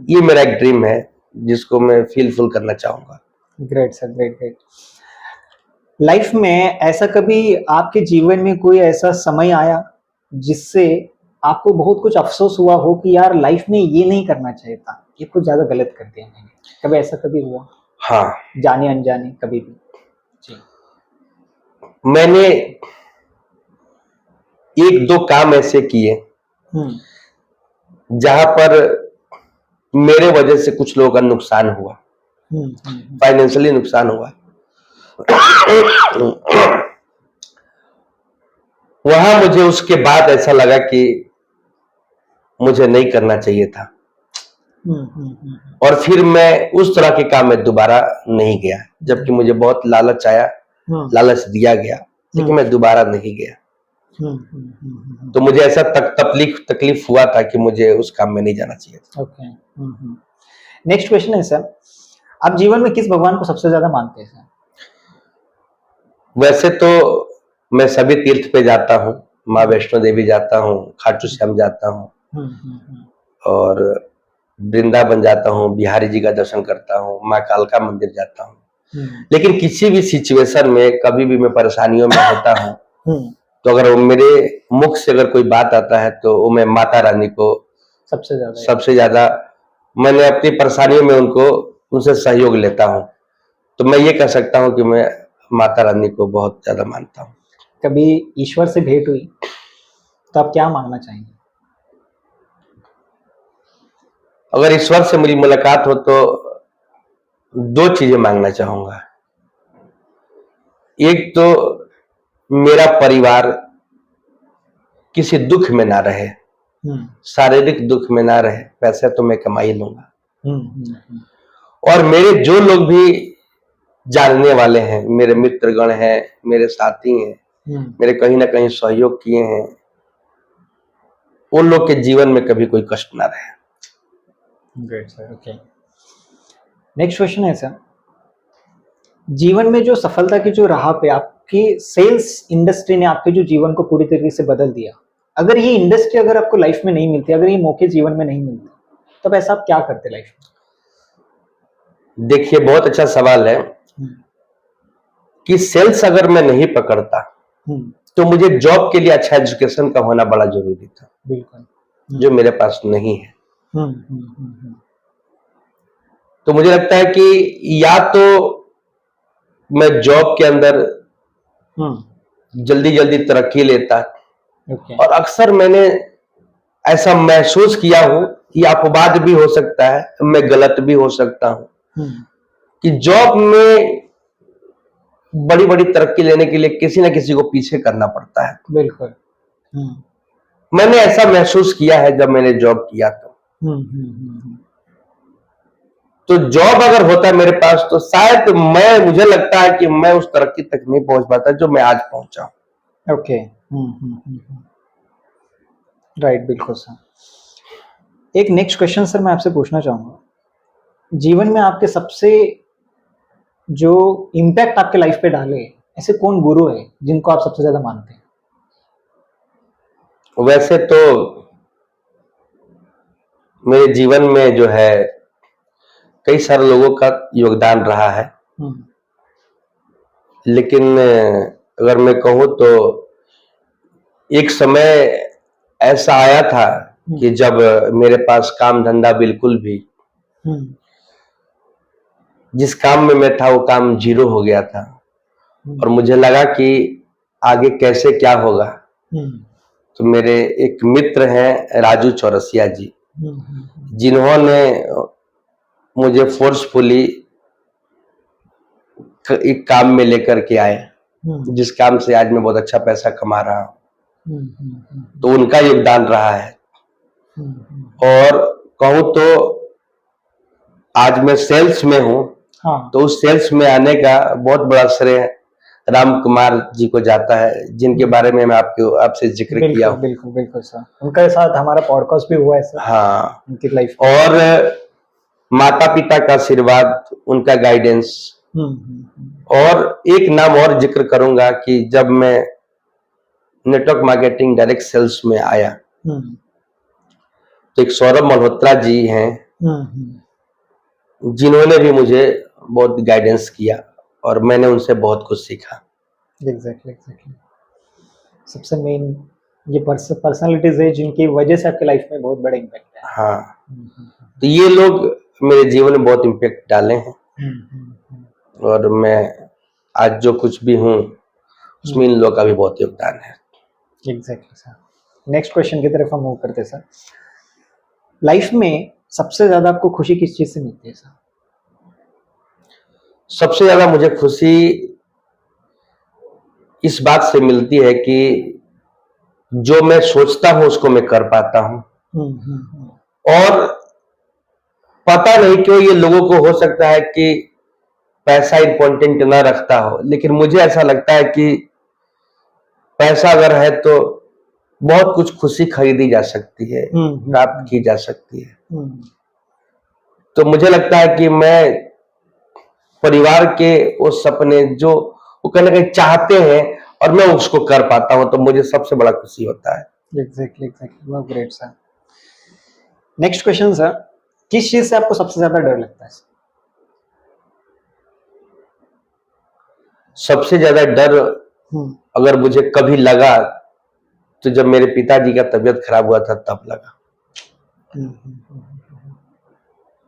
ये मेरा एक ड्रीम है जिसको मैं फुलफिल करना चाहूंगा। Great sir, great great. Life में ऐसा कभी आपके जीवन में कोई ऐसा समय आया जिससे आपको बहुत कुछ अफसोस हुआ हो कि यार लाइफ में ये नहीं करना चाहिए था, ये कुछ ज्यादा गलत कर दिया मैंने, कभी ऐसा कभी हुआ? हाँ, जाने अनजाने कभी भी? जी। मैंने एक दो काम ऐसे किए जहां पर मेरे वजह से कुछ लोगों का नुकसान हुआ, फाइनेंशियली नुकसान हुआ। वहां मुझे उसके बाद ऐसा लगा कि मुझे नहीं करना चाहिए था, और फिर मैं उस तरह के काम में दोबारा नहीं गया, जबकि मुझे बहुत लालच आया, लालच दिया गया, लेकिन मैं दोबारा नहीं गया। तो मुझे ऐसा तकलीफ हुआ था कि मुझे उस काम में नहीं जाना चाहिए था। ओके। नेक्स्ट क्वेश्चन है सर, आप जीवन में किस भगवान को सबसे ज्यादा मानते हैं सर? वैसे तो मैं सभी तीर्थ पे जाता हूँ, माँ वैष्णो देवी जाता हूँ, खाटू श्याम जाता हूँ, और वृंदावन जाता हूँ, बिहारी जी का दर्शन करता हूँ, माँ कालका मंदिर जाता हूँ। लेकिन किसी भी सिचुएशन में कभी भी मैं परेशानियों में होता हूँ, तो अगर वो मेरे मुख से अगर कोई बात आता है तो वो मैं माता रानी को सबसे ज्यादा मैंने अपनी परेशानियों में उनसे सहयोग लेता हूँ। तो मैं ये कह सकता हूँ कि मैं माता रानी को बहुत ज्यादा मानता हूँ। कभी ईश्वर से भेंट हुई तो आप क्या मांगना चाहेंगे? अगर ईश्वर से मेरी मुलाकात हो तो दो चीजें मांगना चाहूंगा। एक तो मेरा परिवार किसी दुख में ना रहे, शारीरिक दुख में ना रहे, पैसे तो मैं कमा ही लूंगा, और मेरे जो लोग भी जानने वाले हैं, मेरे मित्रगण हैं, मेरे साथी हैं, मेरे कहीं ना कहीं सहयोग किए हैं, उन लोग के जीवन में कभी कोई कष्ट ना रहे। Great sir, okay. Next question है सर, जीवन में जो सफलता की जो राह पे आपकी सेल्स इंडस्ट्री ने आपके जो जीवन को पूरी तरीके से बदल दिया, अगर ये इंडस्ट्री अगर आपको लाइफ में नहीं मिलती, अगर ये मौके जीवन में नहीं मिलते, तब ऐसा आप क्या करते लाइफ में? देखिए, बहुत अच्छा सवाल है कि सेल्स अगर मैं नहीं पकड़ता तो मुझे जॉब के लिए अच्छा एजुकेशन का होना बड़ा जरूरी था, बिल्कुल, जो मेरे पास नहीं है। तो मुझे लगता है कि या तो मैं जॉब के अंदर जल्दी जल्दी तरक्की लेता, और अक्सर मैंने ऐसा महसूस किया हो कि अपवाद भी हो सकता है, मैं गलत भी हो सकता हूं, कि जॉब में बड़ी बड़ी तरक्की लेने के लिए किसी ना किसी को पीछे करना पड़ता है। बिल्कुल। मैंने ऐसा महसूस किया है जब मैंने जॉब किया तो जॉब अगर होता मेरे पास तो शायद मुझे लगता है कि मैं उस तरक्की तक नहीं पहुंच पाता जो मैं आज पहुंचा हूं। ओके। राइट, बिल्कुल सर। एक नेक्स्ट क्वेश्चन सर मैं आपसे पूछना चाहूंगा, जीवन में आपके सबसे जो इम्पैक्ट आपके लाइफ पे डाले ऐसे कौन गुरु है जिनको आप सबसे ज्यादा मानते हैं? वैसे तो मेरे जीवन में जो है कई सारे लोगों का योगदान रहा है, लेकिन अगर मैं कहूँ तो एक समय ऐसा आया था कि जब मेरे पास काम धंधा बिल्कुल भी जिस काम में मैं था वो काम जीरो हो गया था और मुझे लगा कि आगे कैसे क्या होगा। तो मेरे एक मित्र हैं राजू चौरसिया जी, जिन्होंने मुझे फोर्सफुली एक काम में लेकर के आए, जिस काम से आज मैं बहुत अच्छा पैसा कमा रहा हूँ। तो उनका योगदान रहा है। और कहूँ तो आज मैं सेल्स में हूँ, तो उस सेल्स में आने का बहुत बड़ा श्रेय राम कुमार जी को जाता है, जिनके बारे में मैं आपसे जिक्र किया हूँ। बिल्कुल बिल्कुल सर, उनके साथ हमारा पॉडकास्ट भी हुआ है सर। हाँ, उनकी लाइफ और माता पिता का आशीर्वाद, उनका गाइडेंस। और एक नाम और जिक्र करूंगा कि जब मैं नेटवर्क मार्केटिंग डायरेक्ट सेल्स में आया, तो एक सौरभ मल्होत्रा जी हैं, जिन्होंने भी मुझे बहुत गाइडेंस किया और मैंने उनसे बहुत कुछ सीखा। एग्जैक्टली सबसे मेन ये पर्सनालिटीज है जिनकी वजह से आपकी लाइफ में बहुत बड़ा इम्पैक्ट है। हाँ, तो ये लोग मेरे जीवन में बहुत इम्पैक्ट डाले हैं। और मैं आज जो कुछ भी हूँ उसमें इन लोगों का भी बहुत योगदान है। एग्जैक्टली सर, नेक्स्ट क्वेश्चन की तरफ हम मूव करते हैं सर। लाइफ में सबसे ज्यादा आपको खुशी किस चीज से मिलती है सर? सबसे ज्यादा मुझे खुशी इस बात से मिलती है कि जो मैं सोचता हूं उसको मैं कर पाता हूं। और पता नहीं क्यों ये लोगों को हो सकता है कि पैसा इंपॉर्टेंट ना रखता हो, लेकिन मुझे ऐसा लगता है कि पैसा अगर है तो बहुत कुछ खुशी खरीदी जा सकती है, प्राप्त की जा सकती है। तो मुझे लगता है कि मैं परिवार के वो सपने जो वो कहीं ना कहीं चाहते हैं और मैं उसको कर पाता हूं, तो मुझे सबसे बड़ा खुशी होता है। एग्जैक्टली बहुत great sir. Next question sir, किस चीज से आपको सबसे ज्यादा डर लगता है? सबसे ज्यादा डर अगर मुझे कभी लगा तो जब मेरे पिताजी का तबीयत खराब हुआ था तब लगा।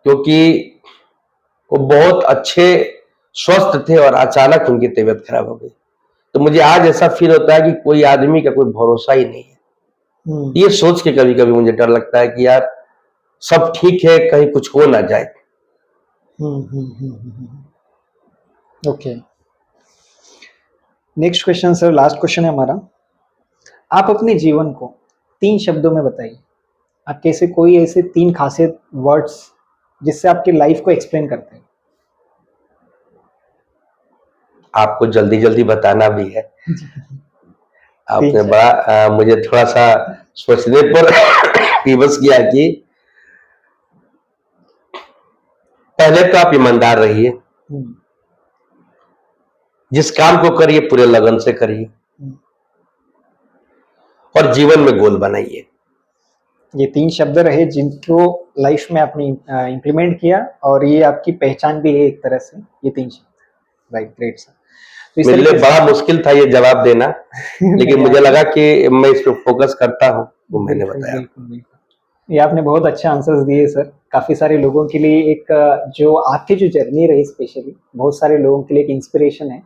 क्योंकि वो बहुत अच्छे स्वस्थ थे और अचानक उनकी तबीयत खराब हो गई। तो मुझे आज ऐसा फील होता है कि कोई आदमी का कोई भरोसा ही नहीं है। ये सोच के कभी कभी मुझे डर लगता है कि यार सब ठीक है, कहीं कुछ हो ना जाए। Okay, next question sir, last question है हमारा। आप अपने जीवन को 3 शब्दों में बताइए। आप कैसे कोई ऐसे 3 खासियत वर्ड्स जिससे आपकी लाइफ को एक्सप्लेन करते हैं। आपको जल्दी जल्दी बताना भी है। आपने बड़ा मुझे थोड़ा सा सोचने पर विवश किया कि पहले तो आप ईमानदार रहिए, जिस काम को करिए पूरे लगन से करिए और जीवन में गोल बनाइए। ये 3 शब्द रहे जिनको लाइफ में आपने इम्प्लीमेंट किया और ये आपकी पहचान भी है एक तरह से, ये 3 शब्द। Right, great sir. तो मेरे लिए बड़ा मुश्किल था ये जवाब देना लेकिन मुझे लगा कि मैं इस पर फोकस करता हूँ, वो मैंने बताया। बिल्कुल, ये आपने बहुत अच्छे आंसर्स दिए सर। काफी सारे लोगों के लिए एक जो आपकी जो जर्नी रही, स्पेशली बहुत सारे लोगों के लिए एक इंस्पिरेशन है।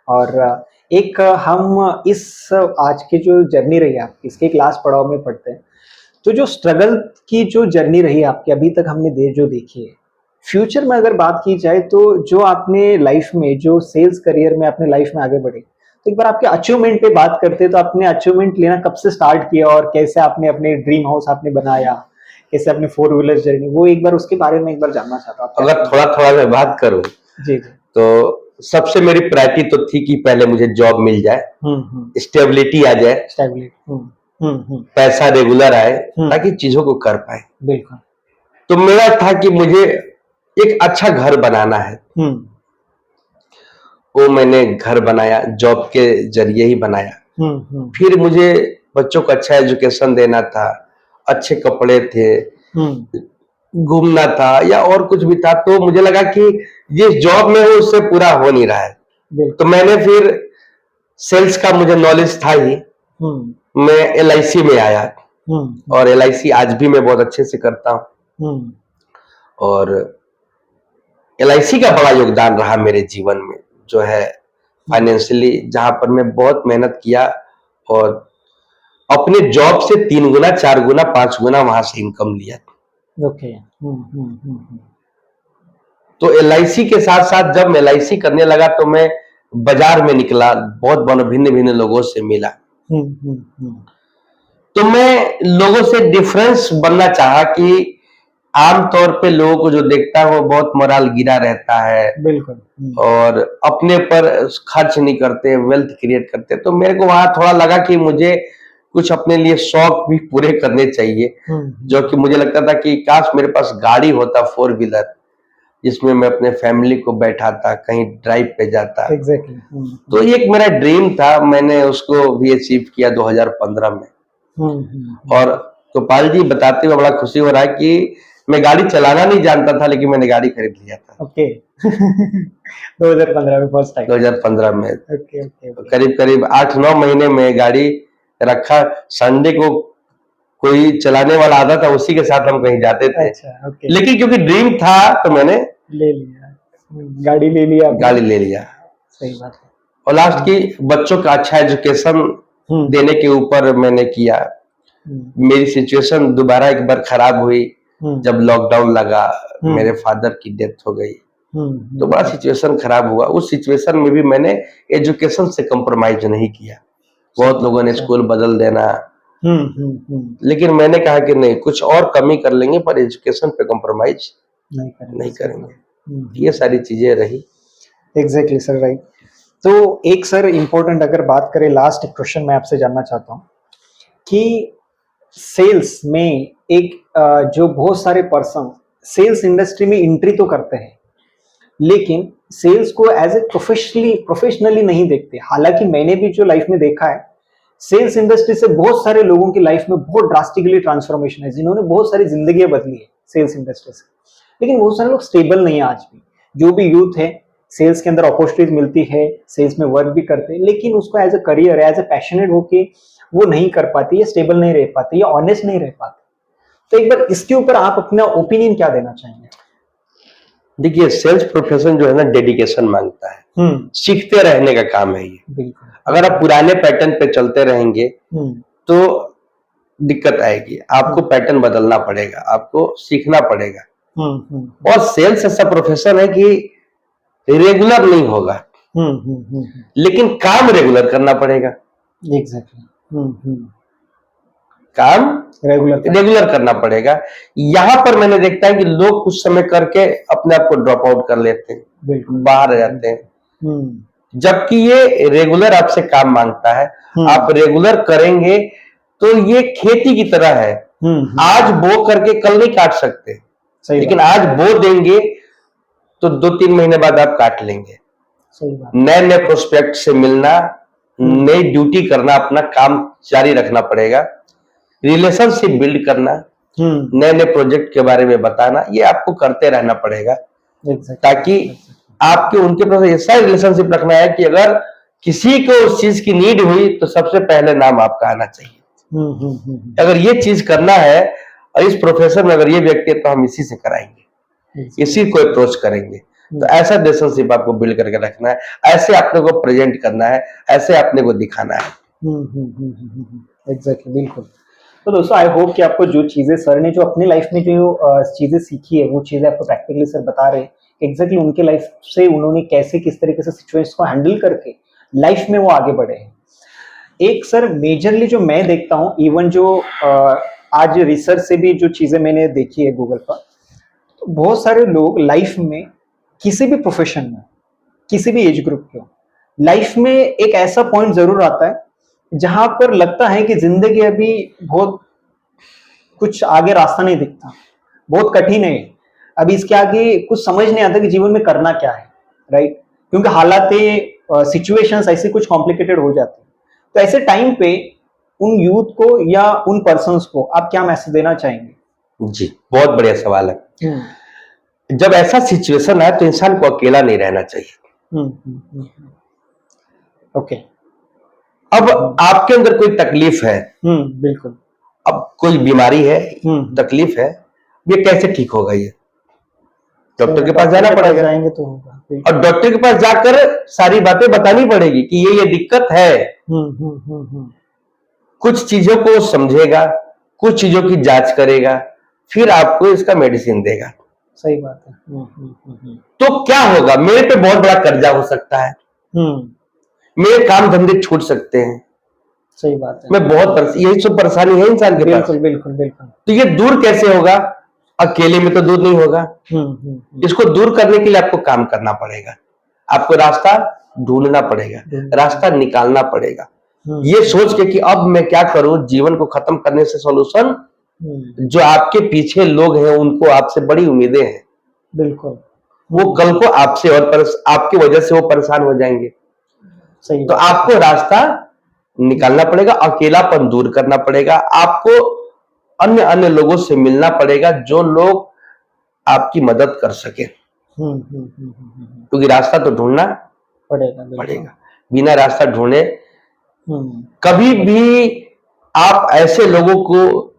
और एक हम इस आज की जो जर्नी रही आपकी, इसके एक लास्ट पड़ाव में पढ़ते हैं। तो जो स्ट्रगल की जो जर्नी रही आपकी अभी तक हमने जो देखी है, फ्यूचर में अगर बात की जाए तो जो आपने लाइफ में जो सेल्स करियर में अपने लाइफ में आगे बढ़े, तो एक बार आपके अचीवमेंट पे बात करते हैं। तो आपने अचीवमेंट लेना कब से स्टार्ट किया और कैसे आपने अपने ड्रीम हाउस आपने बनाया, कैसे अपने 4 व्हीलर जर्नी, वो एक बार उसके बारे में एक बार जानना चाहता हूँ। अगर थोड़ा थोड़ा मैं बात करूं जी तो सबसे मेरी प्रायोरिटी तो थी कि पहले मुझे जॉब मिल जाए, स्टेबिलिटी आ जाए, पैसा रेगुलर आए, ताकि चीजों को कर पाए। बिल्कुल। तो मेरा था कि मुझे एक अच्छा घर बनाना है। वो मैंने घर बनाया, जॉब के जरिए ही बनाया। फिर मुझे बच्चों को अच्छा एजुकेशन देना था, अच्छे कपड़े थे, घूमना था या और कुछ भी था। तो मुझे लगा कि जिस जॉब में हूँ उससे पूरा हो नहीं रहा है। तो मैंने फिर सेल्स का मुझे नॉलेज था ही, मैं LIC में आया और LIC आज भी मैं बहुत अच्छे से करता हूँ। और LIC का बड़ा योगदान रहा मेरे जीवन में, जो है फाइनेंशियली, जहां पर मैं बहुत मेहनत किया और अपने जॉब से 3 गुना, 4 गुना, 5 गुना वहां से इनकम लिया। ओके। तो LIC के साथ साथ जब मैं LIC करने लगा तो मैं बाजार में निकला, बहुत भिन्न भिन्न लोगों से मिला। तो मैं लोगों से डिफरेंस बनना चाहा कि आमतौर पे लोगों को जो देखता है वो बहुत मोरल गिरा रहता है, बिल्कुल। और अपने पर खर्च नहीं करते, वेल्थ क्रिएट करते। तो मेरे को वहां थोड़ा लगा कि मुझे कुछ अपने लिए शौक भी पूरे करने चाहिए, जो कि मुझे लगता था कि काश मेरे पास गाड़ी होता 4 व्हीलर, जिसमें मैं अपने फैमिली को बैठाता, कहीं ड्राइव पे जाता। एग्जैक्टली। तो ये एक मेरा ड्रीम था, मैंने उसको भी अचीव किया 2015 में। और गोपाल जी, बताते हुए बड़ा खुशी हो रहा है कि मैं गाड़ी चलाना नहीं जानता था, लेकिन मैंने गाड़ी खरीद लिया था। ओके। 2015 में फर्स्ट टाइम। 2015 में ओके। करीब करीब 8-9 महीने में गाड़ी रखा। संडे को कोई चलाने वाला आता था, उसी के साथ हम कहीं जाते थे। अच्छा, ओके। लेकिन क्योंकि ड्रीम था तो मैंने ले लिया, गाड़ी ले लिया आपने। गाड़ी ले लिया। सही बात है। और लास्ट की बच्चों का अच्छा एजुकेशन देने के ऊपर मैंने किया। मेरी सिचुएशन दोबारा एक बार खराब हुई जब लॉकडाउन लगा, मेरे फादर की डेथ हो गई, तो बड़ा सिचुएशन खराब हुआ। उस सिचुएशन में भी मैंने एजुकेशन से कॉम्प्रोमाइज नहीं किया। बहुत लोगों ने स्कूल बदल देना, लेकिन मैंने कहा कि नहीं, कुछ और कमी कर लेंगे पर एजुकेशन पे कॉम्प्रोमाइज नहीं करेंगे। ये सारी चीजें रही। Exactly sir, right. तो एक सर इम्पोर्टेंट अगर बात करें, लास्ट क्वेश्चन मैं आपसे जानना चाहता हूँ कि सेल्स में एक जो बहुत सारे पर्सन सेल्स इंडस्ट्री में एंट्री तो करते हैं, लेकिन सेल्स को एज ए प्रोफेशनली नहीं देखते। हालांकि मैंने भी जो लाइफ में देखा है, सेल्स इंडस्ट्री से बहुत सारे लोगों की लाइफ में बहुत ड्रास्टिकली ट्रांसफॉर्मेशन है, जिन्होंने बहुत सारी जिंदगियां बदली है सेल्स इंडस्ट्री से। लेकिन बहुत सारे लोग स्टेबल नहीं है आज भी। जो भी यूथ है, सेल्स के अंदर अपॉर्चुनिटीज मिलती है, सेल्स में वर्क भी करते हैं, लेकिन उसको as a career, as a passionate होके वो नहीं कर पाती, या स्टेबल नहीं रह पाती, या ऑनेस्ट नहीं रह पाते। तो एक बार इसके ऊपर आप अपना ओपिनियन क्या देना चाहेंगे? देखिए, सेल्स प्रोफेशन जो है ना, डेडिकेशन मांगता है, सीखते रहने का काम है ये। बिल्कुल। अगर आप पुराने पैटर्न पे चलते रहेंगे तो दिक्कत आएगी। आपको पैटर्न बदलना पड़ेगा, आपको सीखना पड़ेगा। और सेल्स ऐसा प्रोफेशन है कि रेगुलर नहीं होगा, लेकिन काम रेगुलर करना पड़ेगा। एग्जैक्टली। काम रेगुलर करना पड़ेगा। यहाँ पर मैंने देखता है कि लोग कुछ समय करके अपने आप को ड्रॉप आउट कर लेते हैं, बाहर आ जाते हैं, जबकि ये रेगुलर आपसे काम मांगता है। आप रेगुलर करेंगे तो ये खेती की तरह है, आज बो करके कल नहीं काट सकते, लेकिन आज बो देंगे तो 2-3 महीने बाद आप काट लेंगे। नए नए प्रोस्पेक्ट से मिलना, नई ड्यूटी करना, अपना काम जारी रखना पड़ेगा, रिलेशनशिप बिल्ड करना, नए नए प्रोजेक्ट के बारे में बताना, ये आपको करते रहना पड़ेगा। ताकि आपके उनके पास ऐसा रिलेशनशिप रखना है कि अगर किसी को उस चीज की नीड हुई तो सबसे पहले नाम आपका आना चाहिए। अगर ये चीज करना है और इस प्रोफेशन में अगर ये व्यक्ति है तो हम इसी से कराएंगे, इसी को अप्रोच करेंगे। तो ऐसा रिलेशनशिप आपको बिल्ड करके रखना है, ऐसे अपने को प्रेजेंट करना है, ऐसे अपने को दिखाना है। एग्जैक्टली, बिल्कुल। तो दोस्तों, आई होप कि आपको जो चीजें सर ने जो अपनी लाइफ में जो चीजें सीखी है, वो चीजें आपको प्रैक्टिकली सर बता रहे हैं। एग्जैक्टली उनके लाइफ से उन्होंने कैसे किस तरीके से सिचुएशन को हैंडल करके लाइफ में वो आगे बढ़े हैं। एक सर मेजरली जो मैं देखता हूँ, इवन जो आज रिसर्च से भी जो चीजें मैंने देखी है गूगल पर, तो बहुत सारे लोग लाइफ में किसी भी प्रोफेशन में, किसी भी एज ग्रुप के, लाइफ में एक ऐसा पॉइंट जरूर आता है जहां पर लगता है कि जिंदगी अभी बहुत कुछ आगे रास्ता नहीं दिखता, बहुत कठिन है, अभी इसके आगे कुछ समझ नहीं आता कि जीवन में करना क्या है, राइट? क्योंकि हालातें, सिचुएशंस ऐसे कुछ कॉम्प्लिकेटेड हो जाते हैं। तो ऐसे टाइम पे उन यूथ को या उन पर्सन्स को आप क्या मैसेज देना चाहेंगे? जी, बहुत बढ़िया सवाल है। जब ऐसा सिचुएशन है तो इंसान को अकेला नहीं रहना चाहिए। ओके। अब आपके अंदर कोई तकलीफ है, बिल्कुल, अब कोई बीमारी है, तकलीफ है, ये कैसे ठीक होगा? ये डॉक्टर के पास जाना पड़ेगा, जाएंगे तो होगा। और डॉक्टर के पास जाकर सारी बातें बतानी पड़ेगी कि ये दिक्कत है। कुछ चीजों को समझेगा, कुछ चीजों की जांच करेगा, फिर आपको इसका मेडिसिन देगा। सही बात है। तो क्या होगा, मेरे पे बहुत बड़ा कर्जा हो सकता है, मेरे काम धंधे छूट सकते हैं, सही बात है। मैं बहुत यही सब परेशानी है इंसान के पास। बिल्कुल बिल्कुल बिल्कुल। तो ये दूर कैसे होगा? अकेले में तो दूर नहीं होगा। इसको दूर करने के लिए आपको काम करना पड़ेगा, आपको रास्ता ढूंढना पड़ेगा, रास्ता निकालना पड़ेगा। ये सोच के कि अब मैं क्या करूं, जीवन को खत्म करने से सॉल्यूशन, जो आपके पीछे लोग हैं उनको आपसे बड़ी उम्मीदें हैं। बिल्कुल। वो कल को आपसे और आपकी वजह से वो परेशान हो जाएंगे। सही। तो आपको रास्ता निकालना पड़ेगा, अकेलापन दूर करना पड़ेगा, आपको अन्य लोगों से मिलना पड़ेगा जो लोग आपकी मदद कर सके, क्योंकि रास्ता तो ढूंढना पड़ेगा। बिना रास्ता ढूंढे कभी भी आप ऐसे लोगों को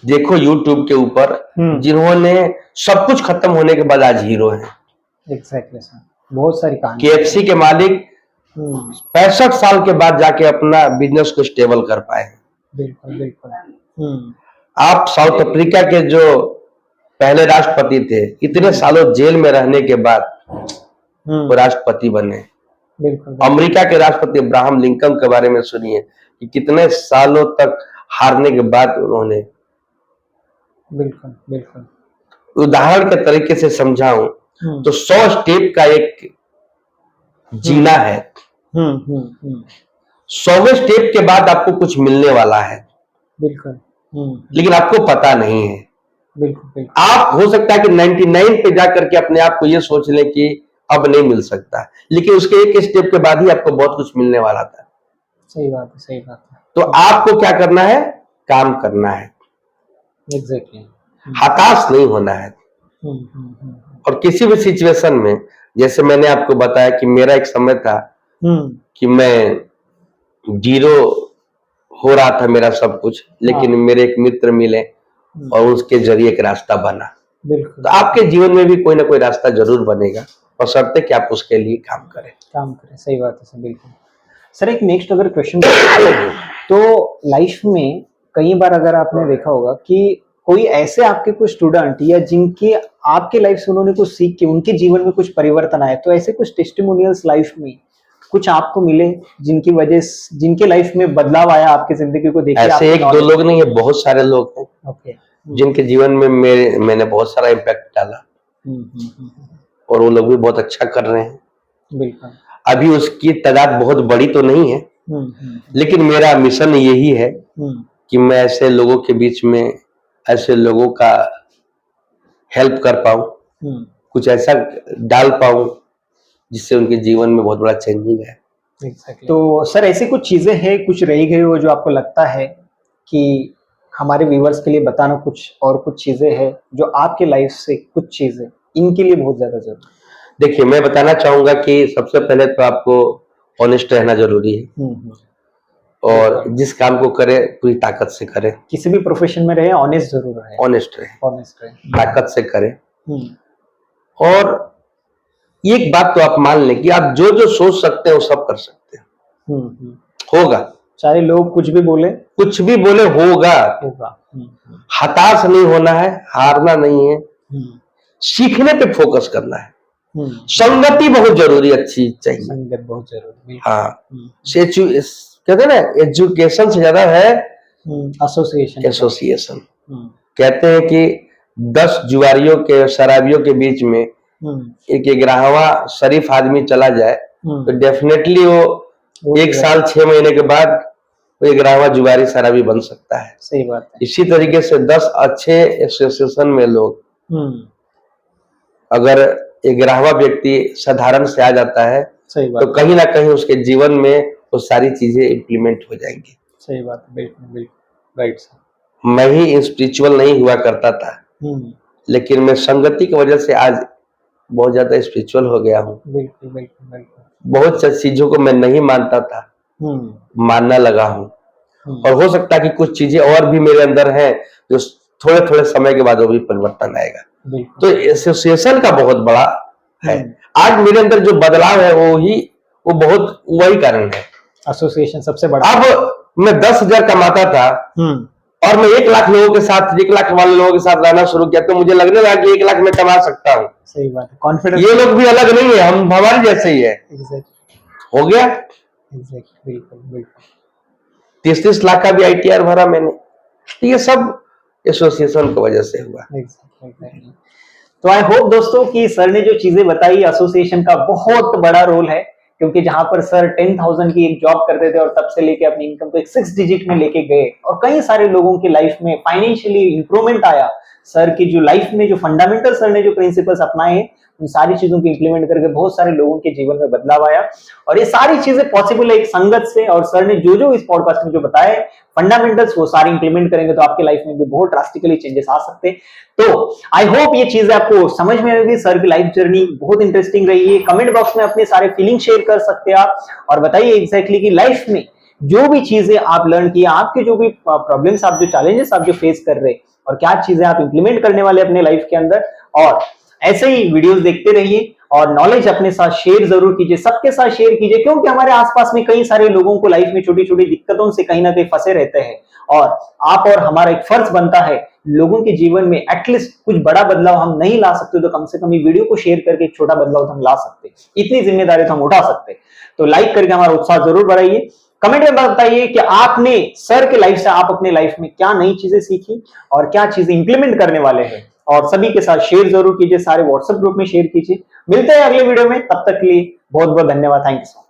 देखो YouTube के ऊपर जिन्होंने सब कुछ खत्म होने के बाद आज हीरो हैं। एग्जैक्टली सर, बहुत सारी कहानी। KFC के मालिक 65 साल के बाद जाके अपना बिजनेस को स्टेबल कर पाए। बिल्कुल बिल्कुल। आप साउथ अफ्रीका के जो पहले राष्ट्रपति थे, इतने सालों जेल में रहने के बाद वो राष्ट्रपति बने। बिल्कुल। अमेरिका के राष्ट्रपति अब्राहम लिंकन के बारे में सुनिए कि कितने सालों तक हारने के बाद उन्होंने। बिल्कुल बिल्कुल। उदाहरण के तरीके से समझाऊं तो 100 स्टेप का एक जीना है। 100वें स्टेप के बाद आपको कुछ मिलने वाला है। बिल्कुल। लेकिन आपको पता नहीं है। बिल्कुल। आप हो सकता है कि 99 पे जाकर के अपने आप को ये सोच लें कि अब नहीं मिल सकता, लेकिन उसके एक स्टेप के बाद ही आपको बहुत कुछ मिलने वाला था। सही बात है, सही बात है। तो आपको क्या करना है? काम करना है। एग्जैक्टली। हताश नहीं होना है। और किसी भी सिचुएशन में, जैसे मैंने आपको बताया कि मेरा एक समय था कि मैं जीरो हो रहा था मेरा सब कुछ, लेकिन मेरे एक मित्र मिले और उसके जरिए एक रास्ता बना। बिल्कुल। तो आपके जीवन में भी कोई ना कोई रास्ता जरूर बनेगा, और शर्त है कि आप उसके लिए काम करें। सही बात है सर, बिल्कुल। सर एक नेक्स्ट अगर क्वेश्चन तो लाइफ में कई बार अगर आपने देखा होगा कि कोई ऐसे आपके कुछ स्टूडेंट या जिनके आपके लाइफ से उन्होंने कुछ सीख के उनके जीवन में कुछ परिवर्तन आए, तो ऐसे कुछ टेस्टिमोनियल्स लाइफ में कुछ आपको मिले जिनकी वजह से जिनके लाइफ में बदलाव आया, आपकी जिंदगी को देखिए? ऐसे एक दो लोग नहीं है, बहुत सारे लोग हैं। ओके। जिनके जीवन में मैंने बहुत सारा इम्पैक्ट डाला, और वो लोग भी बहुत अच्छा कर रहे हैं। बिल्कुल। अभी उसकी तादाद बहुत बड़ी तो नहीं है, लेकिन मेरा मिशन यही है कि मैं ऐसे लोगों के बीच में ऐसे लोगों का हेल्प कर पाऊं, कुछ ऐसा डाल पाऊं जिससे उनके जीवन में बहुत बड़ा चेंजिंग है। Exactly. तो सर ऐसी कुछ चीजें हैं, कुछ रह गई हो जो आपको लगता है कि हमारे व्यूअर्स के लिए बताना, कुछ और कुछ चीजें हैं जो आपके लाइफ से कुछ चीजें इनके लिए बहुत ज्यादा जरूरी? देखिए, मैं बताना चाहूंगा कि सबसे पहले तो आपको ऑनेस्ट रहना जरूरी है, और जिस काम को करे पूरी ताकत से करे। किसी भी प्रोफेशन में रहे ऑनेस्ट जरूर रहे। ऑनेस्ट रहे, ताकत से करे। और एक बात तो आप मान लें कि आप जो जो सोच सकते हैं वो सब कर सकते हैं। होगा, चाहे लोग कुछ भी बोले होगा। हताश नहीं होना है, हारना नहीं है, सीखने पे फोकस करना है। संगति बहुत जरूरी, अच्छी चाहिए, संगत बहुत जरूरी। हाँ, कहते हैं ना, एजुकेशन से ज्यादा है एसोसिएशन। कहते हैं कि 10 जुआरियों के, शराबियों के बीच में एक 11वां शरीफ आदमी चला जाए तो डेफिनेटली वो 1 साल 6 महीने के बाद वो 11वां जुआरी शराबी बन सकता है। सही बात है। इसी तरीके से 10 अच्छे एसोसिएशन में लोग, अगर 11वां व्यक्ति साधारण से आ जाता है तो कहीं ना कहीं उसके जीवन में वो सारी चीजें इम्प्लीमेंट हो जाएंगी। सही बात है, बिल्कुल बिल्कुल राइट सर। मैं ही स्पिरिचुअल नहीं हुआ करता था, लेकिन मैं संगति की वजह से आज बहुत ज्यादा स्पिरिचुअल हो गया हूँ। बिल्कुल बिल्कुल बिल्कुल। बहुत सी चीजों को मैं नहीं मानता था, मानना लगा हूँ। और हो सकता है कि कुछ चीजें और भी मेरे अंदर हैं जो थोड़े थोड़े समय के बाद वो भी परिवर्तन आएगा। बिल्कुल। तो एसोसिएशन का बहुत बड़ा है। आज मेरे अंदर जो बदलाव है वो बहुत वही कारण है। एसोसिएशन सबसे बड़ा। अब मैं 10,000 कमाता था और मैं 1 लाख लोगों के साथ, 1 लाख वाले लोगों के साथ रहना शुरू किया, तो मुझे लगने लगा कि 1 लाख में कमा सकता हूँ। सही बात है, कॉन्फिडेंस। ये लोग भी अलग नहीं है, हम हमारे जैसे ही है। एग्जैक्टली, हो गया। बिल्कुल बिल्कुल। 30-30 लाख का भी ITR भरा मैंने। तो ये सब एसोसिएशन की वजह से हुआ। Exactly. तो आई होप दोस्तों कि सर ने जो चीजें बताई, एसोसिएशन का बहुत बड़ा रोल है, क्योंकि जहां पर सर 10,000 की एक जॉब करते थे और तब से लेके अपनी इनकम को एक 6 डिजिट में लेके गए और कई सारे लोगों की लाइफ में फाइनेंशियली इंप्रूवमेंट आया। सर की जो लाइफ में जो फंडामेंटल सर ने जो प्रिंसिपल्स अपनाए, उन सारी चीजों को इंप्लीमेंट करके बहुत सारे लोगों के जीवन में बदलाव आया। और ये सारी चीजें पॉसिबल है एक संगत से, और सर ने जो जो इस पॉडकास्ट में जो बताए फंडामेंटल्स, वो सारे इंप्लीमेंट करेंगे तो आपके लाइफ में भी बहुत ड्रास्टिकली चेंजेस आ सकते हैं। तो आई होप ये चीजें आपको समझ में आएगी। सर की लाइफ जर्नी बहुत इंटरेस्टिंग रही है। कमेंट बॉक्स में अपने सारे फीलिंग शेयर कर सकते हैं आप, और बताइए एग्जैक्टली कि लाइफ में जो भी चीजें आप लर्न किए, आपके जो भी प्रॉब्लम्स, आप जो चैलेंजेस आप जो फेस कर रहे हैं, और क्या चीजें आप इंप्लीमेंट करने वाले अपने लाइफ के अंदर। और ऐसे ही वीडियोस देखते रहिए और नॉलेज अपने साथ शेयर जरूर कीजिए, सबके साथ शेयर कीजिए, क्योंकि हमारे आसपास में कई सारे लोगों को लाइफ में छोटी छोटी दिक्कतों से कहीं ना कहीं फंसे रहते हैं, और आप और हमारा एक फर्ज बनता है लोगों के जीवन में एटलीस्ट कुछ बड़ा बदलाव हम नहीं ला सकते तो कम से कम ये वीडियो को शेयर करके एक छोटा बदलाव हम ला सकते, इतनी जिम्मेदारी तो हम उठा सकते। तो लाइक करके हमारा उत्साह जरूर बढ़ाइए। कमेंट में बताइए कि आपने सर के लाइफ से आप अपने लाइफ में क्या नई चीजें सीखी और क्या चीजें इंप्लीमेंट करने वाले हैं, और सभी के साथ शेयर जरूर कीजिए, सारे व्हाट्सएप ग्रुप में शेयर कीजिए। मिलते हैं अगले वीडियो में, तब तक के लिए बहुत बहुत धन्यवाद। Thank you.